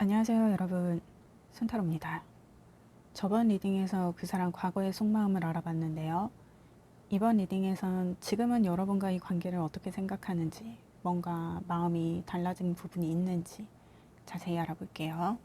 안녕하세요 여러분, 순타로입니다. 저번 리딩에서 그 사람 과거의 속마음을 알아봤는데요. 이번 리딩에선 지금은 여러분과의 관계를 어떻게 생각하는지, 뭔가 마음이 달라진 부분이 있는지 자세히 알아볼게요.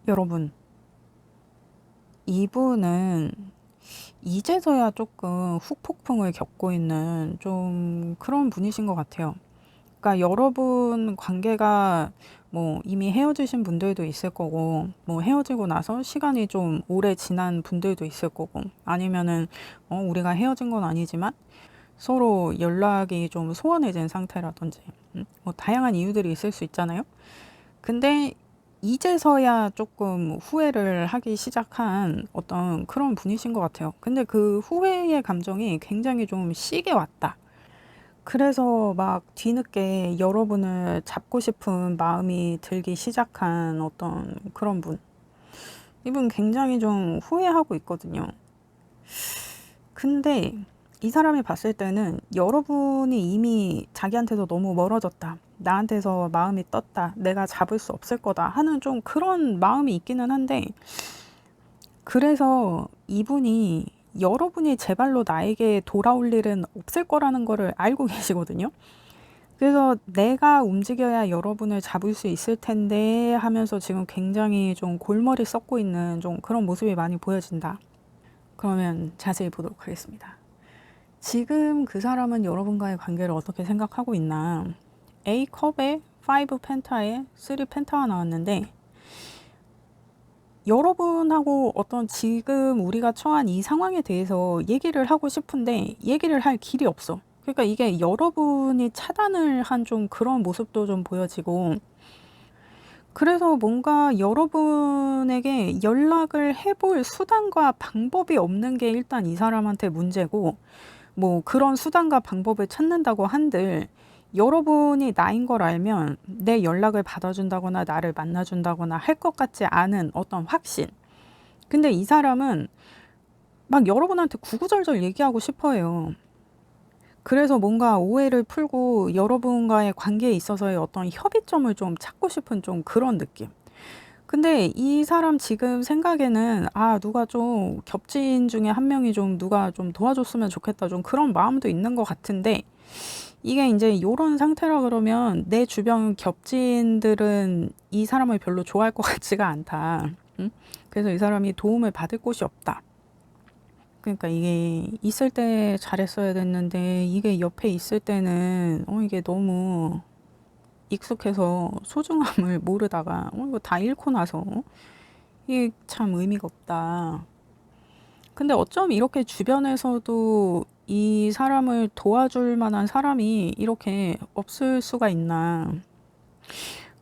여러분, 이분은 이제서야 조금 후폭풍을 겪고 있는 좀 그런 분이신 것 같아요. 그러니까 여러분 관계가 뭐 이미 헤어지신 분들도 있을 거고, 뭐 헤어지고 나서 시간이 좀 오래 지난 분들도 있을 거고, 아니면은 우리가 헤어진 건 아니지만 서로 연락이 좀 소원해진 상태라든지, 뭐 다양한 이유들이 있을 수 있잖아요. 근데 이제서야 조금 후회를 하기 시작한 어떤 그런 분이신 것 같아요. 근데 그 후회의 감정이 굉장히 좀 시게 왔다. 그래서 막 뒤늦게 여러분을 잡고 싶은 마음이 들기 시작한 어떤 그런 분. 이분 굉장히 좀 후회하고 있거든요. 근데 이 사람이 봤을 때는 여러분이 이미 자기한테서 너무 멀어졌다. 나한테서 마음이 떴다. 내가 잡을 수 없을 거다 하는 좀 그런 마음이 있기는 한데, 그래서 이분이 여러분이 제발로 나에게 돌아올 일은 없을 거라는 거를 알고 계시거든요. 그래서 내가 움직여야 여러분을 잡을 수 있을 텐데 하면서 지금 굉장히 좀 골머리 썩고 있는 좀 그런 모습이 많이 보여진다. 그러면 자세히 보도록 하겠습니다. 지금 그 사람은 여러분과의 관계를 어떻게 생각하고 있나. A컵에 5 펜타에 3 펜타가 나왔는데, 여러분하고 어떤 지금 우리가 처한 이 상황에 대해서 얘기를 하고 싶은데 얘기를 할 길이 없어. 그러니까 이게 여러분이 차단을 한 좀 그런 모습도 좀 보여지고, 그래서 뭔가 여러분에게 연락을 해볼 수단과 방법이 없는 게 일단 이 사람한테 문제고, 뭐 그런 수단과 방법을 찾는다고 한들 여러분이 나인 걸 알면 내 연락을 받아준다거나 나를 만나준다거나 할 것 같지 않은 어떤 확신. 근데 이 사람은 막 여러분한테 구구절절 얘기하고 싶어 해요. 그래서 뭔가 오해를 풀고 여러분과의 관계에 있어서의 어떤 협의점을 좀 찾고 싶은 좀 그런 느낌. 근데 이 사람 지금 생각에는 누가 좀 겹친 중에 한 명이 좀 누가 좀 도와줬으면 좋겠다, 좀 그런 마음도 있는 것 같은데, 이게 이제 요런 상태라 그러면 내 주변 겹친들은 이 사람을 별로 좋아할 것 같지가 않다. 응? 그래서 이 사람이 도움을 받을 곳이 없다. 그러니까 이게 있을 때 잘했어야 됐는데 이게 옆에 있을 때는 이게 너무 익숙해서 소중함을 모르다가 이거 다 잃고 나서 이게 참 의미가 없다. 근데 어쩜 이렇게 주변에서도 이 사람을 도와줄 만한 사람이 이렇게 없을 수가 있나.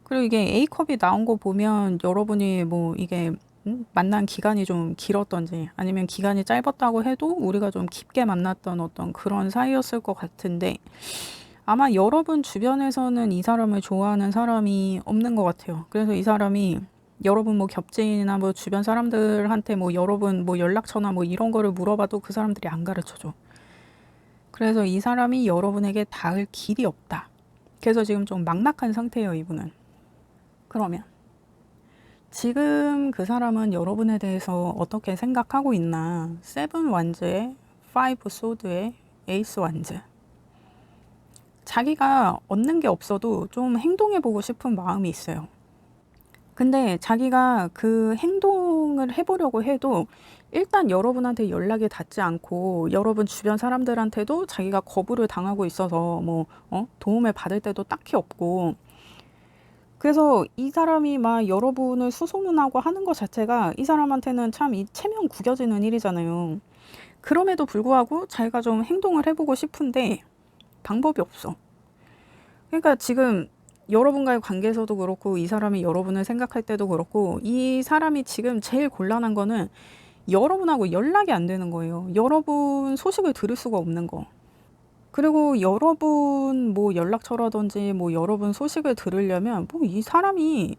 그리고 이게 A컵이 나온 거 보면 여러분이 뭐 이게 만난 기간이 좀 길었던지 아니면 기간이 짧았다고 해도 우리가 좀 깊게 만났던 어떤 그런 사이였을 것 같은데, 아마 여러분 주변에서는 이 사람을 좋아하는 사람이 없는 것 같아요. 그래서 이 사람이 여러분 뭐 겹친이나 뭐 주변 사람들한테 뭐 여러분 뭐 연락처나 뭐 이런 거를 물어봐도 그 사람들이 안 가르쳐줘. 그래서 이 사람이 여러분에게 닿을 길이 없다. 그래서 지금 좀 막막한 상태예요, 이분은. 그러면 지금 그 사람은 여러분에 대해서 어떻게 생각하고 있나? 세븐 완즈에 파이브 소드에 에이스 완즈. 자기가 얻는 게 없어도 좀 행동해보고 싶은 마음이 있어요. 근데 자기가 그 행동을 해보려고 해도 일단 여러분한테 연락이 닿지 않고 여러분 주변 사람들한테도 자기가 거부를 당하고 있어서 도움을 받을 때도 딱히 없고, 그래서 이 사람이 막 여러분을 수소문하고 하는 것 자체가 이 사람한테는 참 이 체면 구겨지는 일이잖아요. 그럼에도 불구하고 자기가 좀 행동을 해보고 싶은데 방법이 없어. 그러니까 지금 여러분과의 관계에서도 그렇고 이 사람이 여러분을 생각할 때도 그렇고 이 사람이 지금 제일 곤란한 거는 여러분하고 연락이 안 되는 거예요. 여러분 소식을 들을 수가 없는 거. 그리고 여러분 연락처라든지 여러분 소식을 들으려면 이 사람이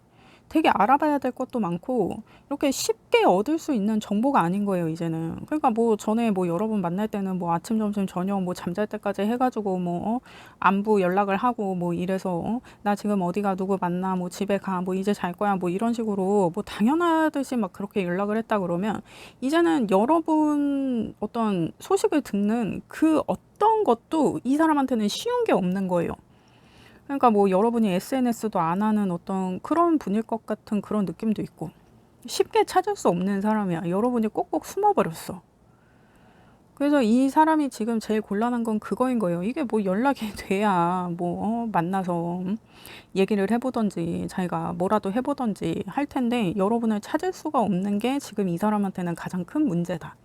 되게 알아봐야 될 것도 많고 이렇게 쉽게 얻을 수 있는 정보가 아닌 거예요, 이제는. 그러니까 전에 여러분 만날 때는 아침, 점심, 저녁 잠잘 때까지 해가지고 안부 연락을 하고 이래서 나 지금 어디가 누구 만나 집에 가 이제 잘 거야 이런 식으로 당연하듯이 막 그렇게 연락을 했다 그러면 이제는 여러분 어떤 소식을 듣는 그 어떤 것도 이 사람한테는 쉬운 게 없는 거예요. 그러니까 여러분이 SNS도 안 하는 어떤 그런 분일 것 같은 그런 느낌도 있고 쉽게 찾을 수 없는 사람이야. 여러분이 꼭꼭 숨어버렸어. 그래서 이 사람이 지금 제일 곤란한 건 그거인 거예요. 이게 연락이 돼야 만나서 얘기를 해보던지 자기가 뭐라도 해보던지 할 텐데 여러분을 찾을 수가 없는 게 지금 이 사람한테는 가장 큰 문제다.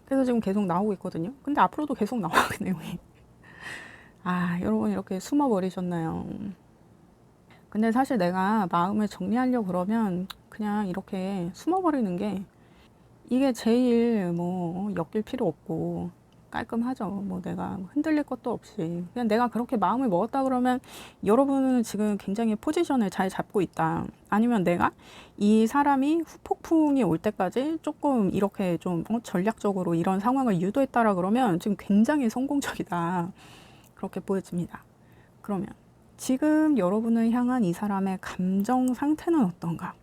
그래서 지금 계속 나오고 있거든요. 근데 앞으로도 계속 나와, 그 내용이. 여러분 이렇게 숨어버리셨나요? 근데 사실 내가 마음을 정리하려고 그러면 그냥 이렇게 숨어버리는 게 이게 제일 엮일 필요 없고 깔끔하죠. 내가 흔들릴 것도 없이 그냥 내가 그렇게 마음을 먹었다 그러면 여러분은 지금 굉장히 포지션을 잘 잡고 있다. 아니면 내가 이 사람이 후폭풍이 올 때까지 조금 이렇게 좀 전략적으로 이런 상황을 유도했다라 그러면 지금 굉장히 성공적이다. 그렇게 보여집니다. 그러면 지금 여러분을 향한 이 사람의 감정 상태는 어떤가?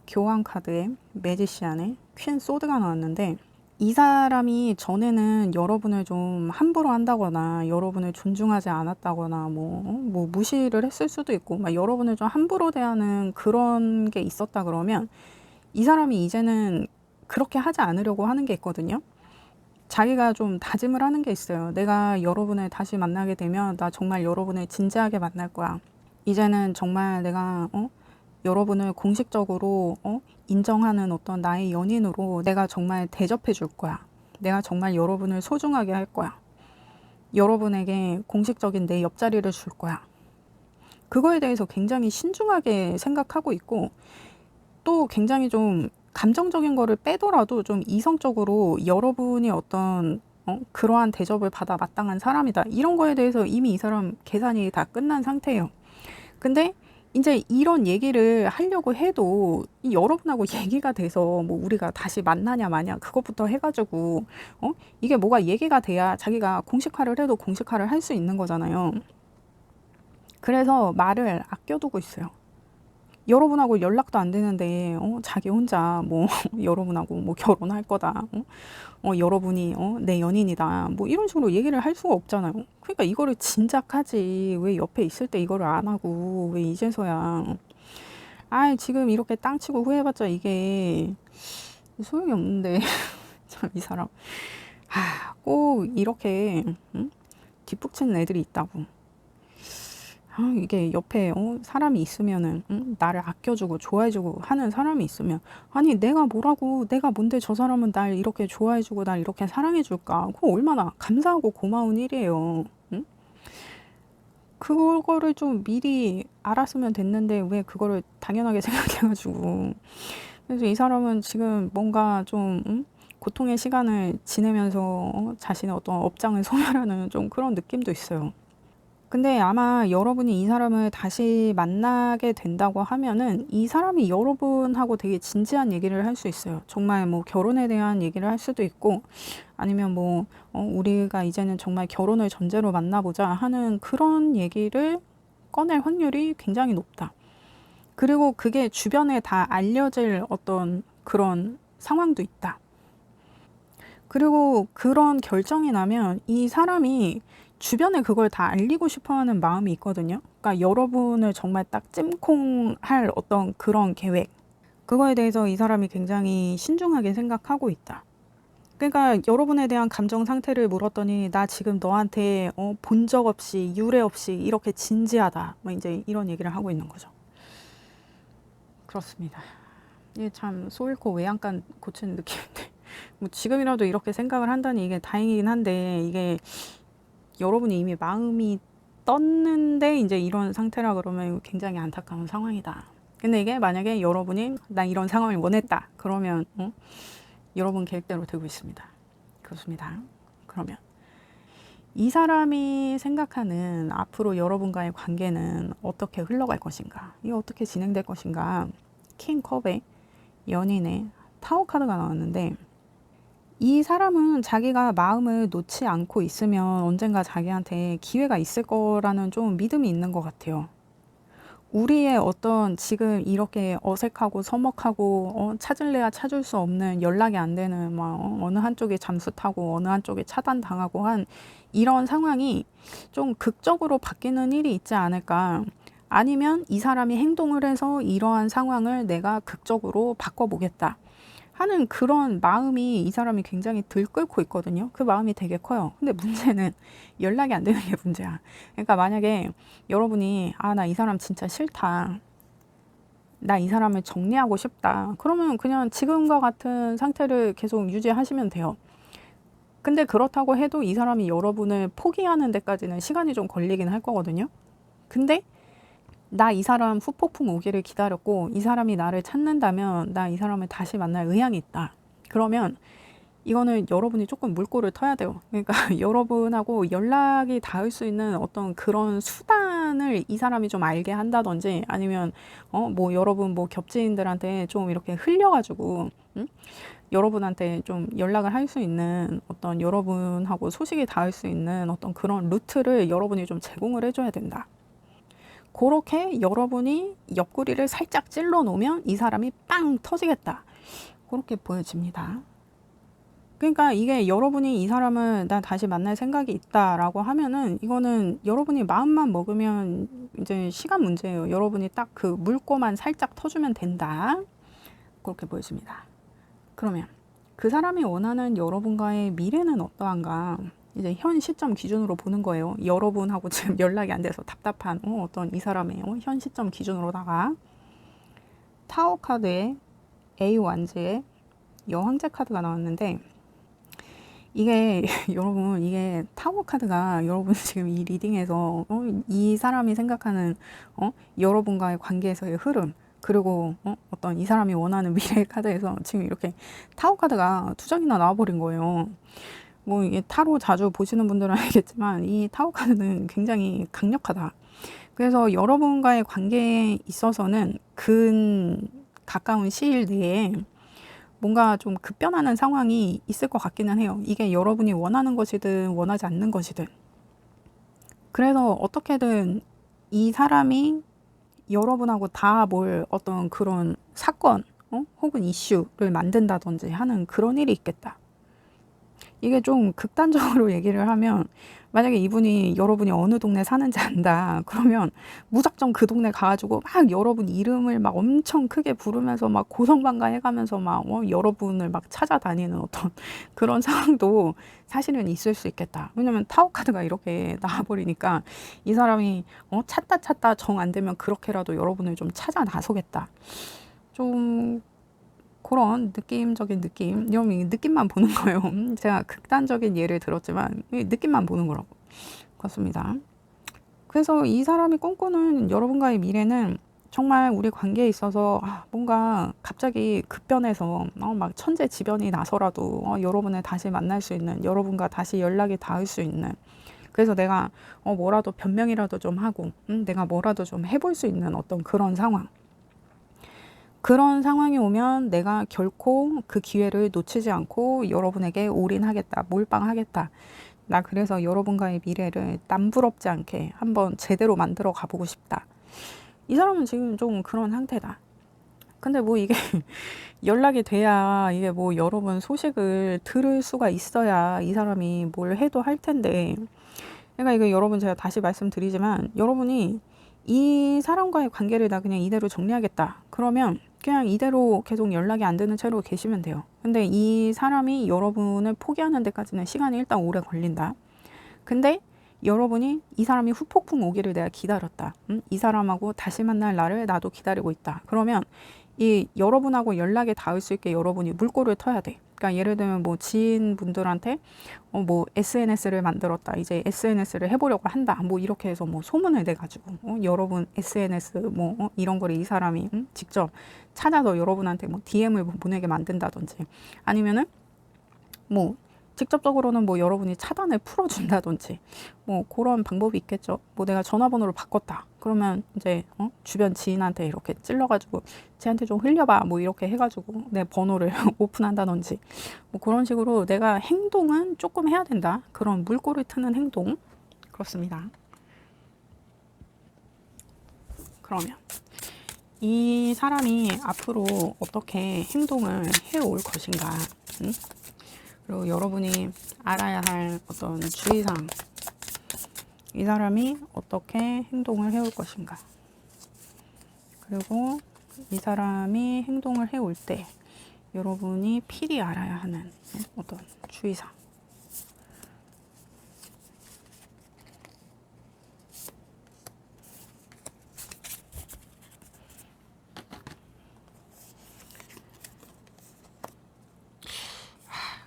교황 카드에 매지시안에 퀸 소드가 나왔는데 이 사람이 전에는 여러분을 좀 함부로 한다거나 여러분을 존중하지 않았다거나 무시를 했을 수도 있고 여러분을 좀 함부로 대하는 그런 게 있었다 그러면 이 사람이 이제는 그렇게 하지 않으려고 하는 게 있거든요. 자기가 좀 다짐을 하는 게 있어요. 내가 여러분을 다시 만나게 되면 나 정말 여러분을 진지하게 만날 거야. 이제는 정말 내가 여러분을 공식적으로 인정하는 어떤 나의 연인으로 내가 정말 대접해 줄 거야. 내가 정말 여러분을 소중하게 할 거야. 여러분에게 공식적인 내 옆자리를 줄 거야. 그거에 대해서 굉장히 신중하게 생각하고 있고 또 굉장히 좀 감정적인 거를 빼더라도 좀 이성적으로 여러분이 어떤 그러한 대접을 받아 마땅한 사람이다. 이런 거에 대해서 이미 이 사람 계산이 다 끝난 상태예요. 근데 이제 이런 얘기를 하려고 해도 여러분하고 얘기가 돼서 우리가 다시 만나냐 마냐 그것부터 해가지고 이게 뭐가 얘기가 돼야 자기가 공식화를 해도 공식화를 할 수 있는 거잖아요. 그래서 말을 아껴두고 있어요. 여러분하고 연락도 안 되는데 자기 혼자 여러분하고 결혼할 거다. 여러분이 내 연인이다. 이런 식으로 얘기를 할 수가 없잖아요. 그러니까 이거를 진작하지. 왜 옆에 있을 때 이거를 안 하고 왜 이제서야. 지금 이렇게 땅치고 후회해봤자 이게 소용이 없는데 참 이 사람 꼭 이렇게 뒷북치는 애들이 있다고. 이게 옆에 사람이 있으면은 나를 아껴주고 좋아해주고 하는 사람이 있으면 내가 뭐라고 내가 뭔데 저 사람은 날 이렇게 좋아해주고 날 이렇게 사랑해줄까? 그거 얼마나 감사하고 고마운 일이에요. 응? 그거를 좀 미리 알았으면 됐는데 왜 그거를 당연하게 생각해가지고. 그래서 이 사람은 지금 뭔가 좀 고통의 시간을 지내면서 자신의 어떤 업장을 소멸하는 좀 그런 느낌도 있어요. 근데 아마 여러분이 이 사람을 다시 만나게 된다고 하면은 이 사람이 여러분하고 되게 진지한 얘기를 할 수 있어요. 정말 결혼에 대한 얘기를 할 수도 있고 아니면 우리가 이제는 정말 결혼을 전제로 만나보자 하는 그런 얘기를 꺼낼 확률이 굉장히 높다. 그리고 그게 주변에 다 알려질 어떤 그런 상황도 있다. 그리고 그런 결정이 나면 이 사람이 주변에 그걸 다 알리고 싶어 하는 마음이 있거든요. 그러니까 여러분을 정말 딱 찜콩할 어떤 그런 계획. 그거에 대해서 이 사람이 굉장히 신중하게 생각하고 있다. 그러니까 여러분에 대한 감정 상태를 물었더니 나 지금 너한테 본 적 없이 유례 없이 이렇게 진지하다. 뭐 이제 이런 얘기를 하고 있는 거죠. 그렇습니다. 이게 참 소잃고 외양간 고치는 느낌인데 뭐 지금이라도 이렇게 생각을 한다니 이게 다행이긴 한데 이게 여러분이 이미 마음이 떴는데 이제 이런 상태라 그러면 굉장히 안타까운 상황이다. 근데 이게 만약에 여러분이 난 이런 상황을 원했다. 그러면 여러분 계획대로 되고 있습니다. 그렇습니다. 그러면 이 사람이 생각하는 앞으로 여러분과의 관계는 어떻게 흘러갈 것인가? 이게 어떻게 진행될 것인가? 킹컵의 연인의 타워 카드가 나왔는데 이 사람은 자기가 마음을 놓지 않고 있으면 언젠가 자기한테 기회가 있을 거라는 좀 믿음이 있는 것 같아요. 우리의 어떤 지금 이렇게 어색하고 서먹하고 찾을래야 찾을 수 없는 연락이 안 되는 막 어느 한쪽에 잠수 타고 어느 한쪽에 차단당하고 한 이런 상황이 좀 극적으로 바뀌는 일이 있지 않을까. 아니면 이 사람이 행동을 해서 이러한 상황을 내가 극적으로 바꿔보겠다 하는 그런 마음이 이 사람이 굉장히 들끓고 있거든요. 그 마음이 되게 커요. 근데 문제는 연락이 안 되는 게 문제야. 그러니까 만약에 여러분이 나 이 사람 진짜 싫다. 나 이 사람을 정리하고 싶다. 그러면 그냥 지금과 같은 상태를 계속 유지하시면 돼요. 근데 그렇다고 해도 이 사람이 여러분을 포기하는 데까지는 시간이 좀 걸리긴 할 거거든요. 근데 나 이 사람 후폭풍 오기를 기다렸고 이 사람이 나를 찾는다면 나 이 사람을 다시 만날 의향이 있다. 그러면 이거는 여러분이 조금 물꼬를 터야 돼요. 그러니까 여러분하고 연락이 닿을 수 있는 어떤 그런 수단을 이 사람이 좀 알게 한다든지 아니면 뭐 여러분 뭐 겹지인들한테 좀 이렇게 흘려가지고 여러분한테 좀 연락을 할 수 있는 어떤 여러분하고 소식이 닿을 수 있는 어떤 그런 루트를 여러분이 좀 제공을 해줘야 된다. 그렇게 여러분이 옆구리를 살짝 찔러 놓으면 이 사람이 빵 터지겠다. 그렇게 보여집니다. 그러니까 이게 여러분이 이 사람을 나 다시 만날 생각이 있다라고 하면은 이거는 여러분이 마음만 먹으면 이제 시간 문제예요. 여러분이 딱 그 물꼬만 살짝 터주면 된다. 그렇게 보여집니다. 그러면 그 사람이 원하는 여러분과의 미래는 어떠한가? 이제 현 시점 기준으로 보는 거예요. 여러분하고 지금 연락이 안 돼서 답답한 어떤 이 사람의 현 시점 기준으로다가 타워 카드에 A 완즈의 여왕제 카드가 나왔는데 이게 여러분 이게 타워 카드가 여러분 지금 이 리딩에서 이 사람이 생각하는 여러분과의 관계에서의 흐름 그리고 어떤 이 사람이 원하는 미래 카드에서 지금 이렇게 타워 카드가 두 장이나 나와버린 거예요. 뭐 이게 타로 자주 보시는 분들은 알겠지만 이 타워 카드는 굉장히 강력하다. 그래서 여러분과의 관계에 있어서는 가까운 시일 내에 뭔가 좀 급변하는 상황이 있을 것 같기는 해요. 이게 여러분이 원하는 것이든 원하지 않는 것이든. 그래서 어떻게든 이 사람이 여러분하고 다 뭘 어떤 그런 사건 혹은 이슈를 만든다든지 하는 그런 일이 있겠다. 이게 좀 극단적으로 얘기를 하면 만약에 이분이 여러분이 어느 동네 사는지 안다. 그러면 무작정 그 동네 가가지고 막 여러분 이름을 막 엄청 크게 부르면서 막 고성방가 해가면서 막 여러분을 막 찾아다니는 어떤 그런 상황도 사실은 있을 수 있겠다. 왜냐면 타워 카드가 이렇게 나와버리니까 이 사람이 찾다 정 안 되면 그렇게라도 여러분을 좀 찾아 나서겠다. 좀 그런 느낌적인 느낌, 여러분 느낌만 보는 거예요. 제가 극단적인 예를 들었지만 느낌만 보는 거라고. 그렇습니다. 그래서 이 사람이 꿈꾸는 여러분과의 미래는 정말 우리 관계에 있어서 뭔가 갑자기 급변해서 막 천재지변이 나서라도 여러분을 다시 만날 수 있는, 여러분과 다시 연락이 닿을 수 있는, 그래서 내가 뭐라도 변명이라도 좀 하고 내가 뭐라도 좀 해볼 수 있는 어떤 그런 상황. 그런 상황이 오면 내가 결코 그 기회를 놓치지 않고 여러분에게 올인하겠다, 몰빵하겠다. 나 그래서 여러분과의 미래를 남부럽지 않게 한번 제대로 만들어 가보고 싶다. 이 사람은 지금 좀 그런 상태다. 근데 뭐 이게 연락이 돼야 이게 뭐 여러분 소식을 들을 수가 있어야 이 사람이 뭘 해도 할 텐데, 그러니까 이거 여러분 제가 다시 말씀드리지만, 여러분이 이 사람과의 관계를 나 그냥 이대로 정리하겠다 그러면 그냥 이대로 계속 연락이 안 되는 채로 계시면 돼요. 근데 이 사람이 여러분을 포기하는 데까지는 시간이 일단 오래 걸린다. 근데 여러분이 이 사람이 후폭풍 오기를 내가 기다렸다. 이 사람하고 다시 만날 날을 나도 기다리고 있다. 그러면 이 여러분하고 연락이 닿을 수 있게 여러분이 물꼬를 터야 돼. 그러니까 예를 들면 뭐 지인분들한테 뭐 SNS를 만들었다. 이제 SNS를 해보려고 한다. 뭐 이렇게 해서 뭐 소문을 내가지고 여러분 SNS 뭐 이런 거를 이 사람이 직접 찾아서 여러분한테 뭐 DM을 보내게 만든다든지, 아니면은 뭐 직접적으로는 뭐 여러분이 차단을 풀어준다든지 뭐 그런 방법이 있겠죠. 뭐 내가 전화번호를 바꿨다. 그러면 이제 주변 지인한테 이렇게 찔러가지고 쟤한테 좀 흘려봐. 뭐 이렇게 해가지고 내 번호를 오픈한다든지 뭐 그런 식으로 내가 행동은 조금 해야 된다. 그런 물꼬를 트는 행동. 그렇습니다. 그러면 이 사람이 앞으로 어떻게 행동을 해올 것인가. 그리고 여러분이 알아야 할 어떤 주의사항, 이 사람이 어떻게 행동을 해올 것인가, 그리고 이 사람이 행동을 해올 때 여러분이 필히 알아야 하는 어떤 주의사항.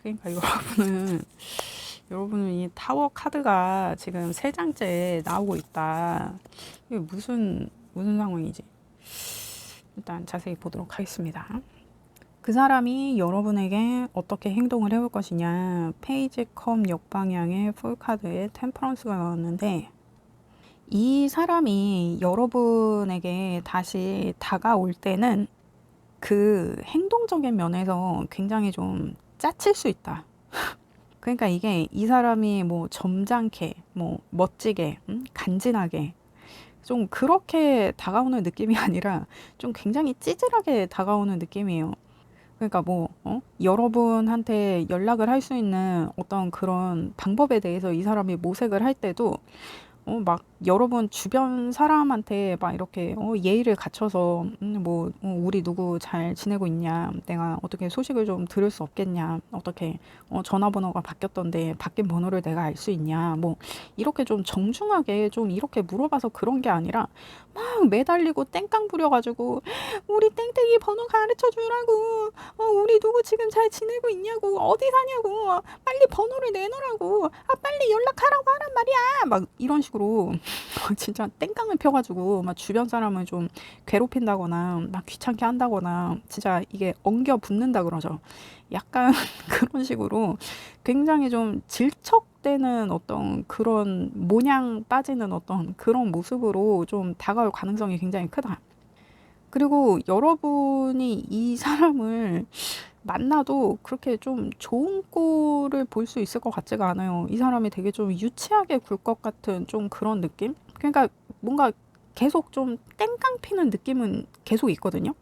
그러니까 여러분은 이 타워 카드가 지금 3장째 나오고 있다. 이게 무슨 상황이지? 일단 자세히 보도록 하겠습니다. 그 사람이 여러분에게 어떻게 행동을 해올 것이냐. 페이지 컵 역방향의 풀카드에 템퍼런스가 나왔는데, 이 사람이 여러분에게 다시 다가올 때는 그 행동적인 면에서 굉장히 좀 짜칠 수 있다. 그러니까 이게 이 사람이 뭐 점잖게, 뭐 멋지게, 간지나게 좀 그렇게 다가오는 느낌이 아니라 좀 굉장히 찌질하게 다가오는 느낌이에요. 그러니까 뭐 여러분한테 연락을 할 수 있는 어떤 그런 방법에 대해서 이 사람이 모색을 할 때도 막 여러분 주변 사람한테 막 이렇게 예의를 갖춰서 뭐 우리 누구 잘 지내고 있냐, 내가 어떻게 소식을 좀 들을 수 없겠냐, 어떻게 전화번호가 바뀌었던데 바뀐 번호를 내가 알 수 있냐, 뭐 이렇게 좀 정중하게 좀 이렇게 물어봐서 그런 게 아니라 막 매달리고 땡깡 부려가지고 우리 땡땡이 번호 가르쳐 주라고, 우리 누구 지금 잘 지내고 있냐고, 어디 사냐고, 빨리 번호를 내놓으라고, 빨리 연락하라고 하란 말이야, 막 이런 식으로 진짜 땡깡을 펴가지고 막 주변 사람을 좀 괴롭힌다거나 막 귀찮게 한다거나, 진짜 이게 엉겨 붙는다 그러죠. 약간 그런 식으로 굉장히 좀 질척대는 어떤 그런 모냥 빠지는 어떤 그런 모습으로 좀 다가올 가능성이 굉장히 크다. 그리고 여러분이 이 사람을 만나도 그렇게 좀 좋은 꼴을 볼 수 있을 것 같지가 않아요. 이 사람이 되게 좀 유치하게 굴 것 같은 좀 그런 느낌? 그러니까 뭔가 계속 좀 땡깡 피는 느낌은 계속 있거든요.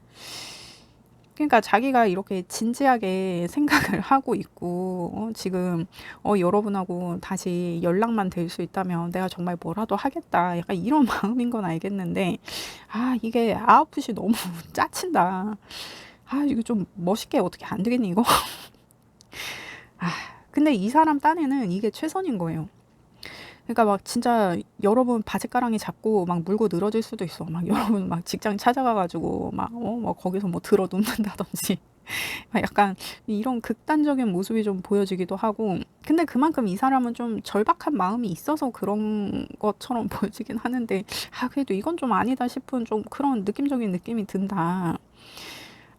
그러니까 자기가 이렇게 진지하게 생각을 하고 있고 지금 여러분하고 다시 연락만 될 수 있다면 내가 정말 뭐라도 하겠다, 약간 이런 마음인 건 알겠는데, 이게 아웃풋이 너무 짜친다. 이거 좀 멋있게 어떻게 안 되겠니 이거? 근데 이 사람 딴에는 이게 최선인 거예요. 그러니까 막 진짜 여러분 바지가랑이 잡고 막 물고 늘어질 수도 있어. 막 여러분 막 직장 찾아가가지고 막 거기서 뭐 들어 눕는다든지. 약간 이런 극단적인 모습이 좀 보여지기도 하고, 근데 그만큼 이 사람은 좀 절박한 마음이 있어서 그런 것처럼 보여지긴 하는데, 그래도 이건 좀 아니다 싶은 좀 그런 느낌적인 느낌이 든다.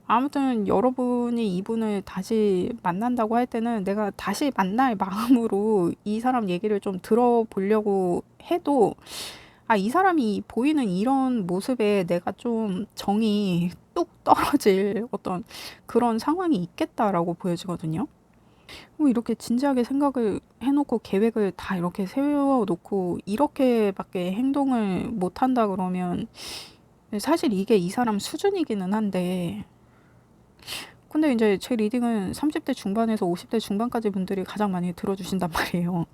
아무튼 여러분이 이분을 다시 만난다고 할 때는 내가 다시 만날 마음으로 이 사람 얘기를 좀 들어보려고 해도 이 사람이 보이는 이런 모습에 내가 좀 정이 뚝 떨어질 어떤 그런 상황이 있겠다라고 보여지거든요. 이렇게 진지하게 생각을 해놓고 계획을 다 이렇게 세워놓고 이렇게밖에 행동을 못한다 그러면 사실 이게 이 사람 수준이기는 한데, 근데 이제 제 리딩은 30대 중반에서 50대 중반까지 분들이 가장 많이 들어주신단 말이에요.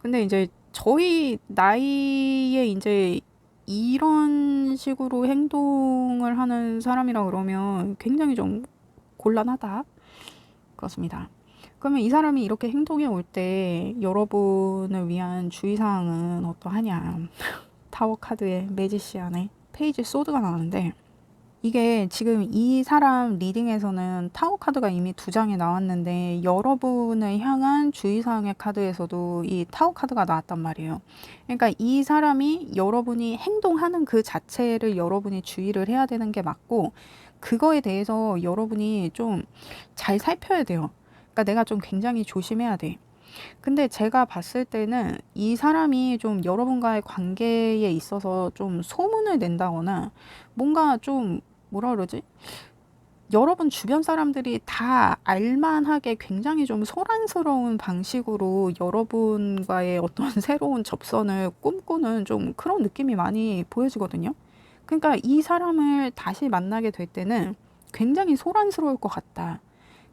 근데 이제 저희 나이에 이제 이런 식으로 행동을 하는 사람이라 그러면 굉장히 좀 곤란하다. 그렇습니다. 그러면 이 사람이 이렇게 행동해 올 때 여러분을 위한 주의사항은 어떠하냐. 타워 카드의 매지시안의 페이지 소드가 나오는데, 이게 지금 이 사람 리딩에서는 타워 카드가 이미 2장이 나왔는데 여러분을 향한 주의사항의 카드에서도 이 타워 카드가 나왔단 말이에요. 그러니까 이 사람이 여러분이 행동하는 그 자체를 여러분이 주의를 해야 되는 게 맞고, 그거에 대해서 여러분이 좀 잘 살펴야 돼요. 그러니까 내가 좀 굉장히 조심해야 돼. 근데 제가 봤을 때는 이 사람이 좀 여러분과의 관계에 있어서 좀 소문을 낸다거나 뭔가 좀 뭐라 그러지? 여러분 주변 사람들이 다 알만하게 굉장히 좀 소란스러운 방식으로 여러분과의 어떤 새로운 접선을 꿈꾸는 좀 그런 느낌이 많이 보여지거든요. 그러니까 이 사람을 다시 만나게 될 때는 굉장히 소란스러울 것 같다.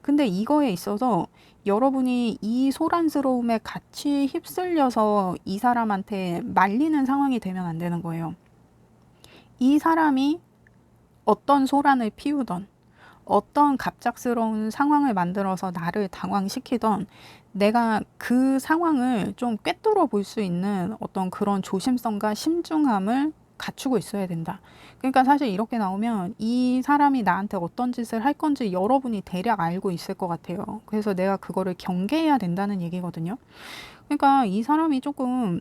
근데 이거에 있어서 여러분이 이 소란스러움에 같이 휩쓸려서 이 사람한테 말리는 상황이 되면 안 되는 거예요. 이 사람이 어떤 소란을 피우던 어떤 갑작스러운 상황을 만들어서 나를 당황시키던 내가 그 상황을 좀 꿰뚫어 볼 수 있는 어떤 그런 조심성과 신중함을 갖추고 있어야 된다. 그러니까 사실 이렇게 나오면 이 사람이 나한테 어떤 짓을 할 건지 여러분이 대략 알고 있을 것 같아요. 그래서 내가 그거를 경계해야 된다는 얘기거든요. 그러니까 이 사람이 조금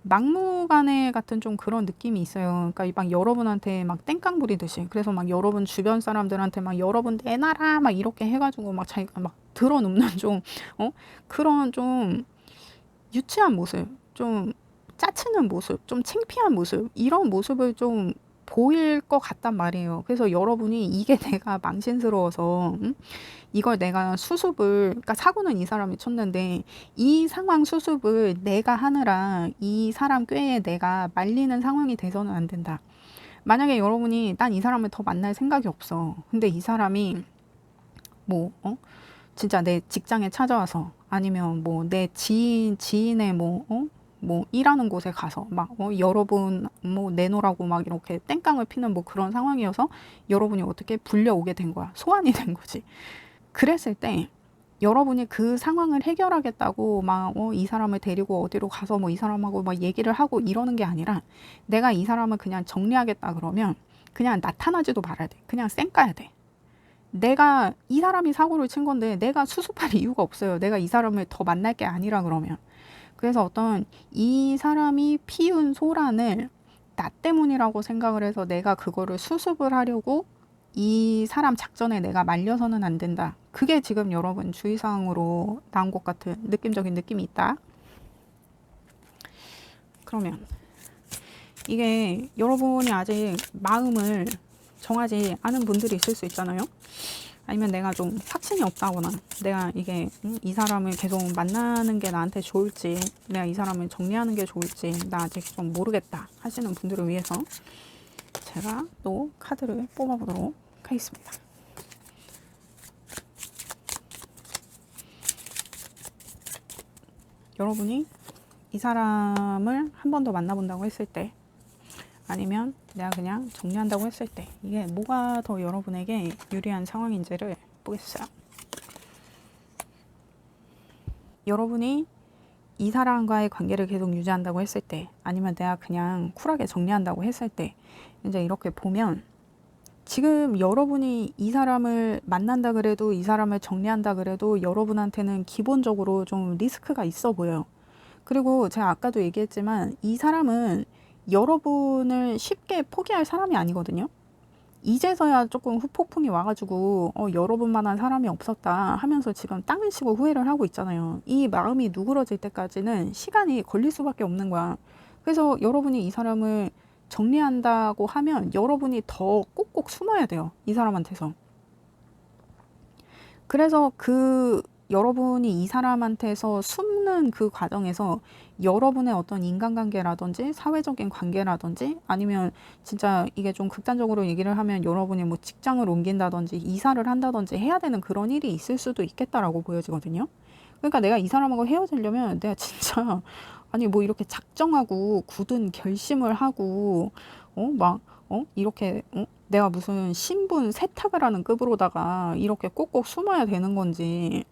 막무가내 같은 좀 그런 느낌이 있어요. 그러니까 막 여러분한테 막 땡깡 부리듯이. 그래서 막 여러분 주변 사람들한테 막 여러분 내놔라 막 이렇게 해가지고 막 자기가 막 드러눕는 좀, 그런 좀 유치한 모습, 좀 짜치는 모습, 좀 창피한 모습, 이런 모습을 좀 보일 것 같단 말이에요. 그래서 여러분이 이게 내가 망신스러워서, 이걸 내가 수습을, 그러니까 사고는 이 사람이 쳤는데 이 상황 수습을 내가 하느라 이 사람 꾀에 내가 말리는 상황이 돼서는 안 된다. 만약에 여러분이 난 이 사람을 더 만날 생각이 없어. 근데 이 사람이 뭐, 진짜 내 직장에 찾아와서 아니면 뭐 내 지인의 뭐 일하는 곳에 가서 막 여러분 뭐 내놓으라고 막 이렇게 땡깡을 피는 뭐 그런 상황이어서 여러분이 어떻게 불려오게 된 거야. 소환이 된 거지. 그랬을 때 여러분이 그 상황을 해결하겠다고 막 이 사람을 데리고 어디로 가서 뭐 이 사람하고 막 얘기를 하고 이러는 게 아니라 내가 이 사람을 그냥 정리하겠다 그러면 그냥 나타나지도 말아야 돼. 그냥 쌩까야 돼. 내가 이 사람이 사고를 친 건데 내가 수습할 이유가 없어요. 내가 이 사람을 더 만날 게 아니라 그러면. 그래서 어떤 이 사람이 피운 소란을 나 때문이라고 생각을 해서 내가 그거를 수습을 하려고 이 사람 작전에 내가 말려서는 안 된다. 그게 지금 여러분 주의사항으로 나온 것 같은 느낌적인 느낌이 있다. 그러면 이게 여러분이 아직 마음을 정하지 않은 분들이 있을 수 있잖아요. 아니면 내가 좀 확신이 없다거나 내가 이게 이 사람을 계속 만나는 게 나한테 좋을지 내가 이 사람을 정리하는 게 좋을지 나 아직 좀 모르겠다 하시는 분들을 위해서 제가 또 카드를 뽑아보도록 하겠습니다. 여러분이 이 사람을 한 번 더 만나본다고 했을 때 아니면 내가 그냥 정리한다고 했을 때 이게 뭐가 더 여러분에게 유리한 상황인지를 보겠어요. 여러분이 이 사람과의 관계를 계속 유지한다고 했을 때 아니면 내가 그냥 쿨하게 정리한다고 했을 때 이제 이렇게 보면 지금 여러분이 이 사람을 만난다 그래도 이 사람을 정리한다 그래도 여러분한테는 기본적으로 좀 리스크가 있어 보여요. 그리고 제가 아까도 얘기했지만 이 사람은 여러분을 쉽게 포기할 사람이 아니거든요. 이제서야 조금 후폭풍이 와가지고 여러분만한 사람이 없었다 하면서 지금 땅을 치고 후회를 하고 있잖아요. 이 마음이 누그러질 때까지는 시간이 걸릴 수밖에 없는 거야. 그래서 여러분이 이 사람을 정리한다고 하면 여러분이 더 꼭꼭 숨어야 돼요. 이 사람한테서. 그래서 그 여러분이 이 사람한테서 숨는 그 과정에서 여러분의 어떤 인간관계라든지 사회적인 관계라든지 아니면 진짜 이게 좀 극단적으로 얘기를 하면 여러분이 뭐 직장을 옮긴다든지 이사를 한다든지 해야 되는 그런 일이 있을 수도 있겠다라고 보여지거든요. 그러니까 내가 이 사람하고 헤어지려면 내가 진짜 아니 뭐 이렇게 작정하고 굳은 결심을 하고 이렇게 내가 무슨 신분 세탁을 하는 급으로다가 이렇게 꼭꼭 숨어야 되는 건지.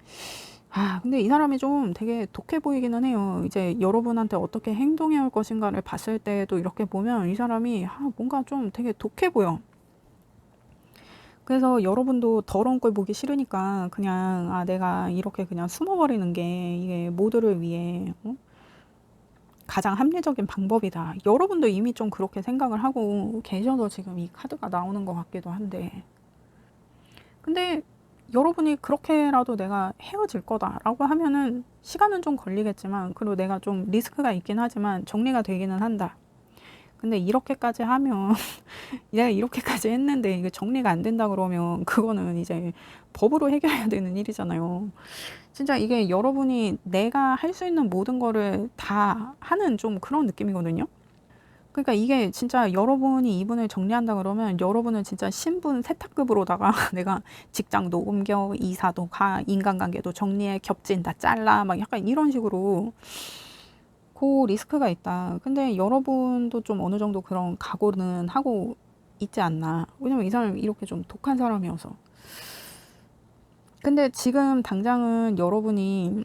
근데 이 사람이 좀 되게 독해 보이기는 해요. 이제 여러분한테 어떻게 행동해 올 것인가를 봤을 때도 이렇게 보면 이 사람이 뭔가 좀 되게 독해 보여. 그래서 여러분도 더러운 걸 보기 싫으니까 그냥 내가 이렇게 그냥 숨어버리는 게 이게 모두를 위해 가장 합리적인 방법이다. 여러분도 이미 좀 그렇게 생각을 하고 계셔서 지금 이 카드가 나오는 것 같기도 한데, 근데 여러분이 그렇게라도 내가 헤어질 거다라고 하면은 시간은 좀 걸리겠지만, 그리고 내가 좀 리스크가 있긴 하지만 정리가 되기는 한다. 근데 이렇게까지 하면 내가 이렇게까지 했는데 이게 정리가 안 된다 그러면 그거는 이제 법으로 해결해야 되는 일이잖아요. 진짜 이게 여러분이 내가 할 수 있는 모든 거를 다 하는 좀 그런 느낌이거든요. 그러니까 이게 진짜 여러분이 이분을 정리한다 그러면 여러분은 진짜 신분 세탁급으로다가 내가 직장도 옮겨, 이사도 가, 인간관계도 정리해, 겹친 다 잘라, 막 약간 이런 식으로 그 리스크가 있다. 근데 여러분도 좀 어느 정도 그런 각오는 하고 있지 않나. 왜냐면 이 사람이 이렇게 좀 독한 사람이어서. 근데 지금 당장은 여러분이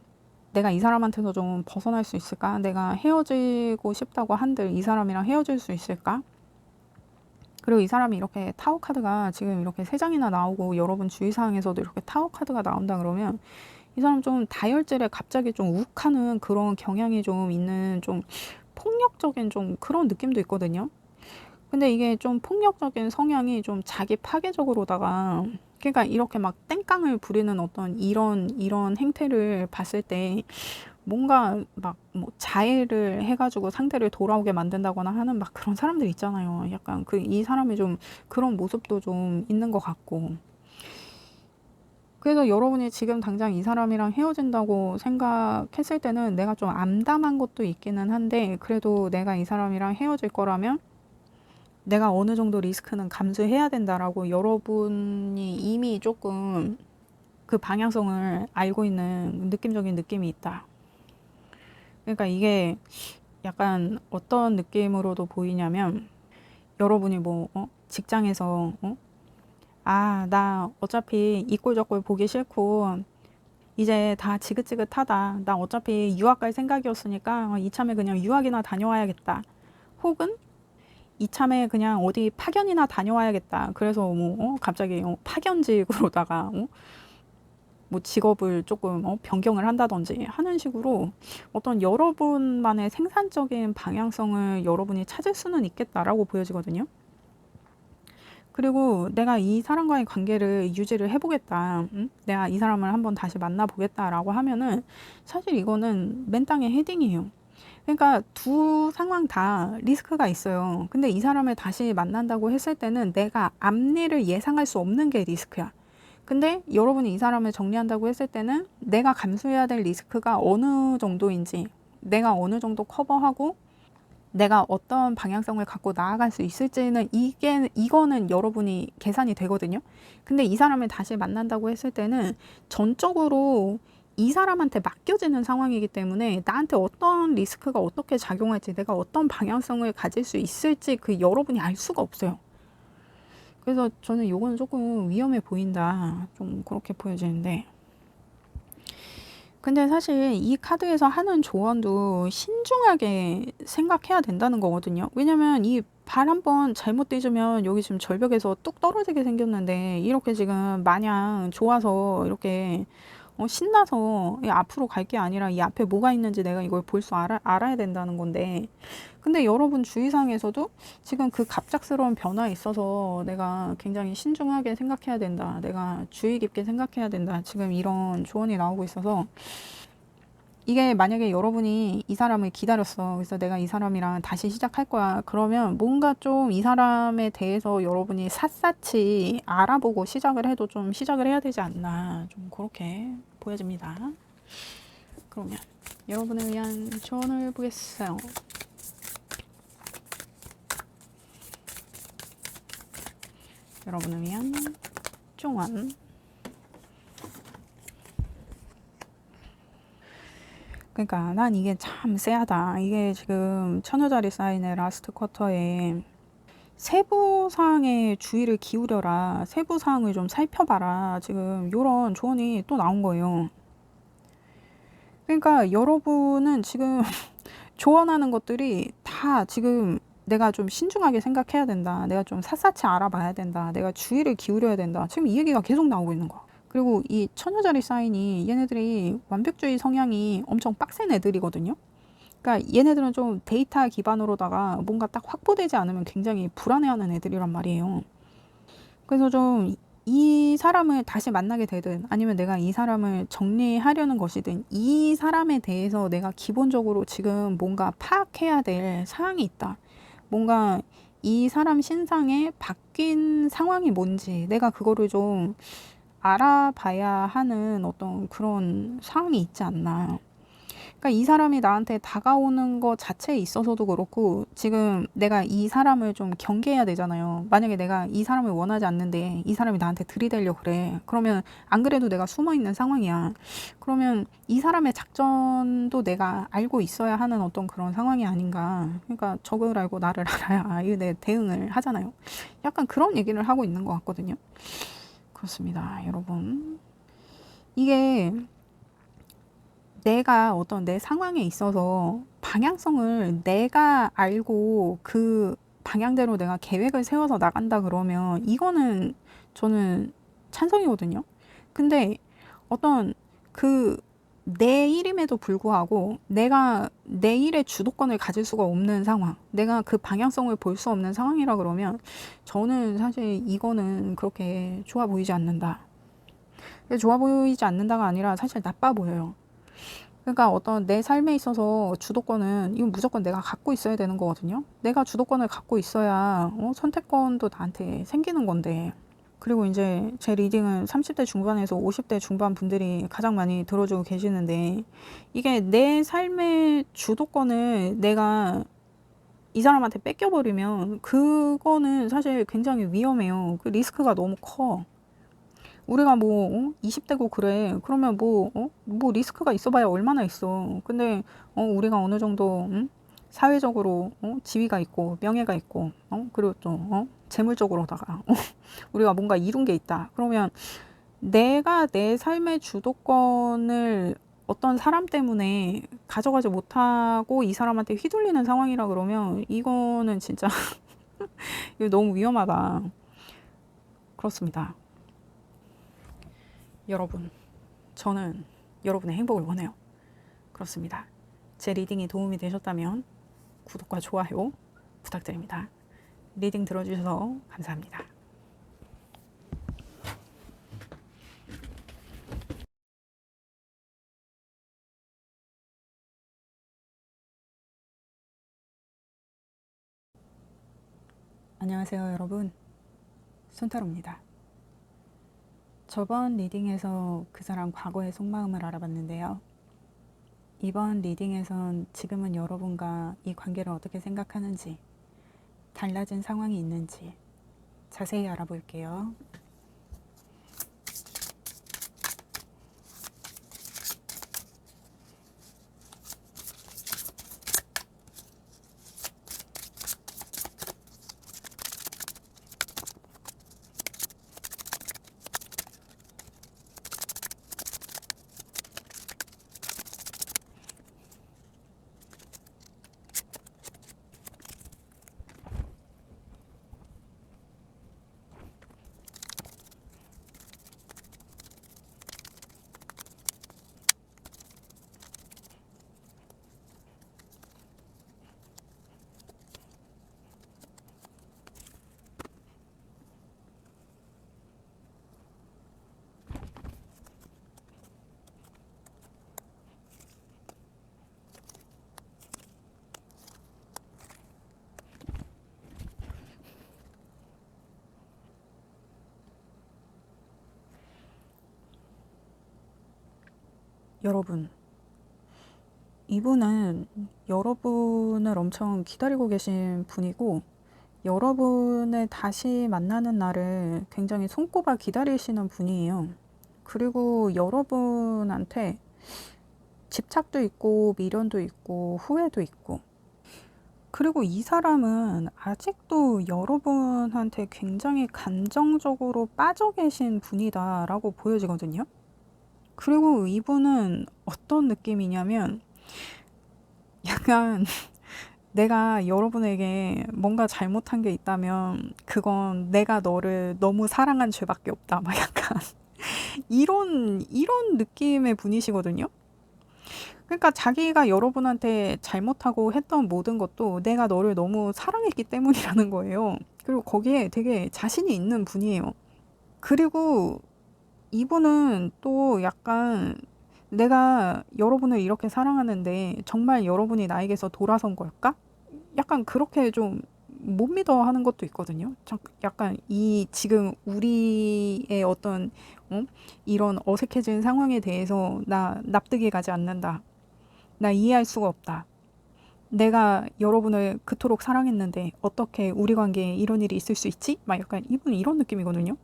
내가 이 사람한테서 좀 벗어날 수 있을까? 내가 헤어지고 싶다고 한들 이 사람이랑 헤어질 수 있을까? 그리고 이 사람이 이렇게 타워 카드가 지금 이렇게 3장이나 나오고 여러분 주의사항에서도 이렇게 타워 카드가 나온다 그러면 이 사람 좀 다혈질에 갑자기 좀 욱하는 그런 경향이 좀 있는 좀 폭력적인 좀 그런 느낌도 있거든요. 근데 이게 좀 폭력적인 성향이 좀 자기 파괴적으로다가, 그러니까 이렇게 막 땡깡을 부리는 어떤 이런 행태를 봤을 때 뭔가 막 뭐 자해를 해가지고 상대를 돌아오게 만든다거나 하는 막 그런 사람들 있잖아요. 약간 이 사람이 좀 그런 모습도 좀 있는 것 같고. 그래서 여러분이 지금 당장 이 사람이랑 헤어진다고 생각했을 때는 내가 좀 암담한 것도 있기는 한데, 그래도 내가 이 사람이랑 헤어질 거라면 내가 어느 정도 리스크는 감수해야 된다라고 여러분이 이미 조금 그 방향성을 알고 있는 느낌적인 느낌이 있다. 그러니까 이게 약간 어떤 느낌으로도 보이냐면, 여러분이 직장에서 나 어차피 이 꼴 저 꼴 보기 싫고 이제 다 지긋지긋하다. 나 어차피 유학 갈 생각이었으니까 이참에 그냥 유학이나 다녀와야겠다. 혹은 이참에 그냥 어디 파견이나 다녀와야겠다. 그래서 갑자기 파견직으로다가 뭐 직업을 조금 변경을 한다든지 하는 식으로 어떤 여러분만의 생산적인 방향성을 여러분이 찾을 수는 있겠다라고 보여지거든요. 그리고 내가 이 사람과의 관계를 유지를 해보겠다. 내가 이 사람을 한번 다시 만나보겠다라고 하면은 사실 이거는 맨 땅에 헤딩이에요. 그러니까 두 상황 다 리스크가 있어요. 근데 이 사람을 다시 만난다고 했을 때는 내가 앞일을 예상할 수 없는 게 리스크야. 근데 여러분이 이 사람을 정리한다고 했을 때는 내가 감수해야 될 리스크가 어느 정도인지, 내가 어느 정도 커버하고 내가 어떤 방향성을 갖고 나아갈 수 있을지는 이거는 여러분이 계산이 되거든요. 근데 이 사람을 다시 만난다고 했을 때는 전적으로 이 사람한테 맡겨지는 상황이기 때문에 나한테 어떤 리스크가 어떻게 작용할지, 내가 어떤 방향성을 가질 수 있을지 여러분이 알 수가 없어요. 그래서 저는 이거는 조금 위험해 보인다, 좀 그렇게 보여지는데, 근데 사실 이 카드에서 하는 조언도 신중하게 생각해야 된다는 거거든요. 왜냐면 이 발 한번 잘못 떼주면 여기 지금 절벽에서 뚝 떨어지게 생겼는데, 이렇게 지금 마냥 좋아서 이렇게 신나서 앞으로 갈 게 아니라 이 앞에 뭐가 있는지 내가 이걸 볼 수 알아야 된다는 건데, 근데 여러분 주의사항에서도 지금 그 갑작스러운 변화에 있어서 내가 굉장히 신중하게 생각해야 된다, 내가 주의 깊게 생각해야 된다, 지금 이런 조언이 나오고 있어서, 이게 만약에 여러분이 이 사람을 기다렸어. 그래서 내가 이 사람이랑 다시 시작할 거야. 그러면 뭔가 좀 이 사람에 대해서 여러분이 샅샅이 알아보고 시작을 해도 좀 시작을 해야 되지 않나. 좀 그렇게 보여집니다. 그러면 여러분을 위한 조언을 보겠어요. 여러분을 위한 조언. 그러니까 난 이게 참 쎄하다. 이게 지금 1000여짜리 사인의 라스트 쿼터에 세부사항에 주의를 기울여라. 세부사항을 좀 살펴봐라. 지금 요런 조언이 또 나온 거예요. 그러니까 여러분은 지금 조언하는 것들이 다 지금 내가 좀 신중하게 생각해야 된다. 내가 좀 샅샅이 알아봐야 된다. 내가 주의를 기울여야 된다. 지금 이 얘기가 계속 나오고 있는 거야. 그리고 이 1000여짜리 사인이 얘네들이 완벽주의 성향이 엄청 빡센 애들이거든요. 그러니까 얘네들은 좀 데이터 기반으로다가 뭔가 딱 확보되지 않으면 굉장히 불안해하는 애들이란 말이에요. 그래서 좀 이 사람을 다시 만나게 되든 아니면 내가 이 사람을 정리하려는 것이든 이 사람에 대해서 내가 기본적으로 지금 뭔가 파악해야 될 사항이 있다. 뭔가 이 사람 신상에 바뀐 상황이 뭔지 내가 그거를 좀 알아봐야 하는 어떤 그런 상황이 있지 않나. 그러니까 이 사람이 나한테 다가오는 것 자체에 있어서도 그렇고 지금 내가 이 사람을 좀 경계해야 되잖아요. 만약에 내가 이 사람을 원하지 않는데 이 사람이 나한테 들이대려고 그래. 그러면 안 그래도 내가 숨어 있는 상황이야. 그러면 이 사람의 작전도 내가 알고 있어야 하는 어떤 그런 상황이 아닌가. 그러니까 적을 알고 나를 알아야 내 대응을 하잖아요. 약간 그런 얘기를 하고 있는 것 같거든요. 그렇습니다, 여러분. 이게 내가 어떤 내 상황에 있어서 방향성을 내가 알고 그 방향대로 내가 계획을 세워서 나간다 그러면 이거는 저는 찬성이거든요. 근데 어떤 그 내 일임에도 불구하고 내가 내 일의 주도권을 가질 수가 없는 상황, 내가 그 방향성을 볼 수 없는 상황이라 그러면 저는 사실 이거는 그렇게 좋아 보이지 않는다. 좋아 보이지 않는다가 아니라 사실 나빠 보여요. 그러니까 어떤 내 삶에 있어서 주도권은 이건 무조건 내가 갖고 있어야 되는 거거든요. 내가 주도권을 갖고 있어야 선택권도 나한테 생기는 건데. 그리고 이제 제 리딩은 30대 중반에서 50대 중반 분들이 가장 많이 들어주고 계시는데 이게 내 삶의 주도권을 내가 이 사람한테 뺏겨버리면 그거는 사실 굉장히 위험해요. 그 리스크가 너무 커. 우리가 뭐 20대고 그래. 그러면 뭐 리스크가 있어봐야 얼마나 있어. 근데 우리가 어느 정도 사회적으로 지위가 있고 명예가 있고 그리고 또 재물적으로다가 우리가 뭔가 이룬 게 있다. 그러면 내가 내 삶의 주도권을 어떤 사람 때문에 가져가지 못하고 이 사람한테 휘둘리는 상황이라 그러면 이거는 진짜 이거 너무 위험하다. 그렇습니다. 여러분, 저는 여러분의 행복을 원해요. 그렇습니다. 제 리딩이 도움이 되셨다면 구독과 좋아요 부탁드립니다. 리딩 들어주셔서 감사합니다. 안녕하세요, 여러분. 손타로입니다. 저번 리딩에서 그 사람 과거의 속마음을 알아봤는데요. 이번 리딩에선 지금은 여러분과 이 관계를 어떻게 생각하는지, 달라진 상황이 있는지 자세히 알아볼게요. 여러분, 이분은 여러분을 엄청 기다리고 계신 분이고, 여러분을 다시 만나는 날을 굉장히 손꼽아 기다리시는 분이에요. 그리고 여러분한테 집착도 있고, 미련도 있고, 후회도 있고, 그리고 이 사람은 아직도 여러분한테 굉장히 감정적으로 빠져 계신 분이다라고 보여지거든요. 그리고 이분은 어떤 느낌이냐면 약간 내가 여러분에게 뭔가 잘못한 게 있다면 그건 내가 너를 너무 사랑한 죄밖에 없다. 막 약간 이런 느낌의 분이시거든요. 그러니까 자기가 여러분한테 잘못하고 했던 모든 것도 내가 너를 너무 사랑했기 때문이라는 거예요. 그리고 거기에 되게 자신이 있는 분이에요. 그리고 이분은 또 약간 내가 여러분을 이렇게 사랑하는데 정말 여러분이 나에게서 돌아선 걸까? 약간 그렇게 좀 못 믿어 하는 것도 있거든요. 약간 이 지금 우리의 어떤 이런 어색해진 상황에 대해서 나 납득이 가지 않는다. 나 이해할 수가 없다. 내가 여러분을 그토록 사랑했는데 어떻게 우리 관계에 이런 일이 있을 수 있지? 막 약간 이분 이런 느낌이거든요.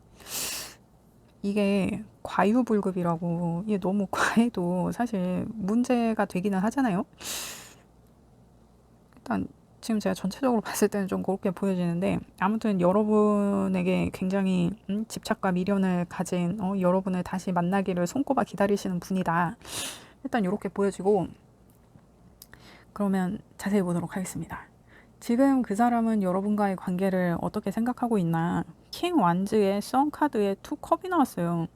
이게 과유불급이라고, 이게 너무 과해도 사실 문제가 되기는 하잖아요. 일단 지금 제가 전체적으로 봤을 때는 좀 그렇게 보여지는데, 아무튼 여러분에게 굉장히 집착과 미련을 가진 여러분을 다시 만나기를 손꼽아 기다리시는 분이다. 일단 이렇게 보여지고, 그러면 자세히 보도록 하겠습니다. 지금 그 사람은 여러분과의 관계를 어떻게 생각하고 있나? 킹 완즈의 썬 카드에 투 컵이 나왔어요.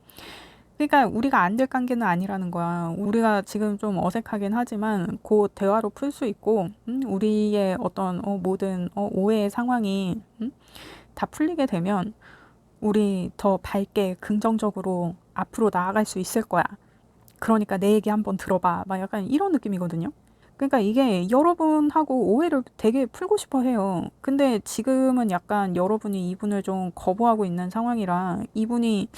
그러니까 우리가 안 될 관계는 아니라는 거야. 우리가 지금 좀 어색하긴 하지만 곧 대화로 풀 수 있고, 우리의 어떤 모든 오해의 상황이 다 풀리게 되면 우리 더 밝게 긍정적으로 앞으로 나아갈 수 있을 거야. 그러니까 내 얘기 한번 들어봐. 막 약간 이런 느낌이거든요. 그러니까 이게 여러분하고 오해를 되게 풀고 싶어 해요. 근데 지금은 약간 여러분이 이분을 좀 거부하고 있는 상황이라 이분이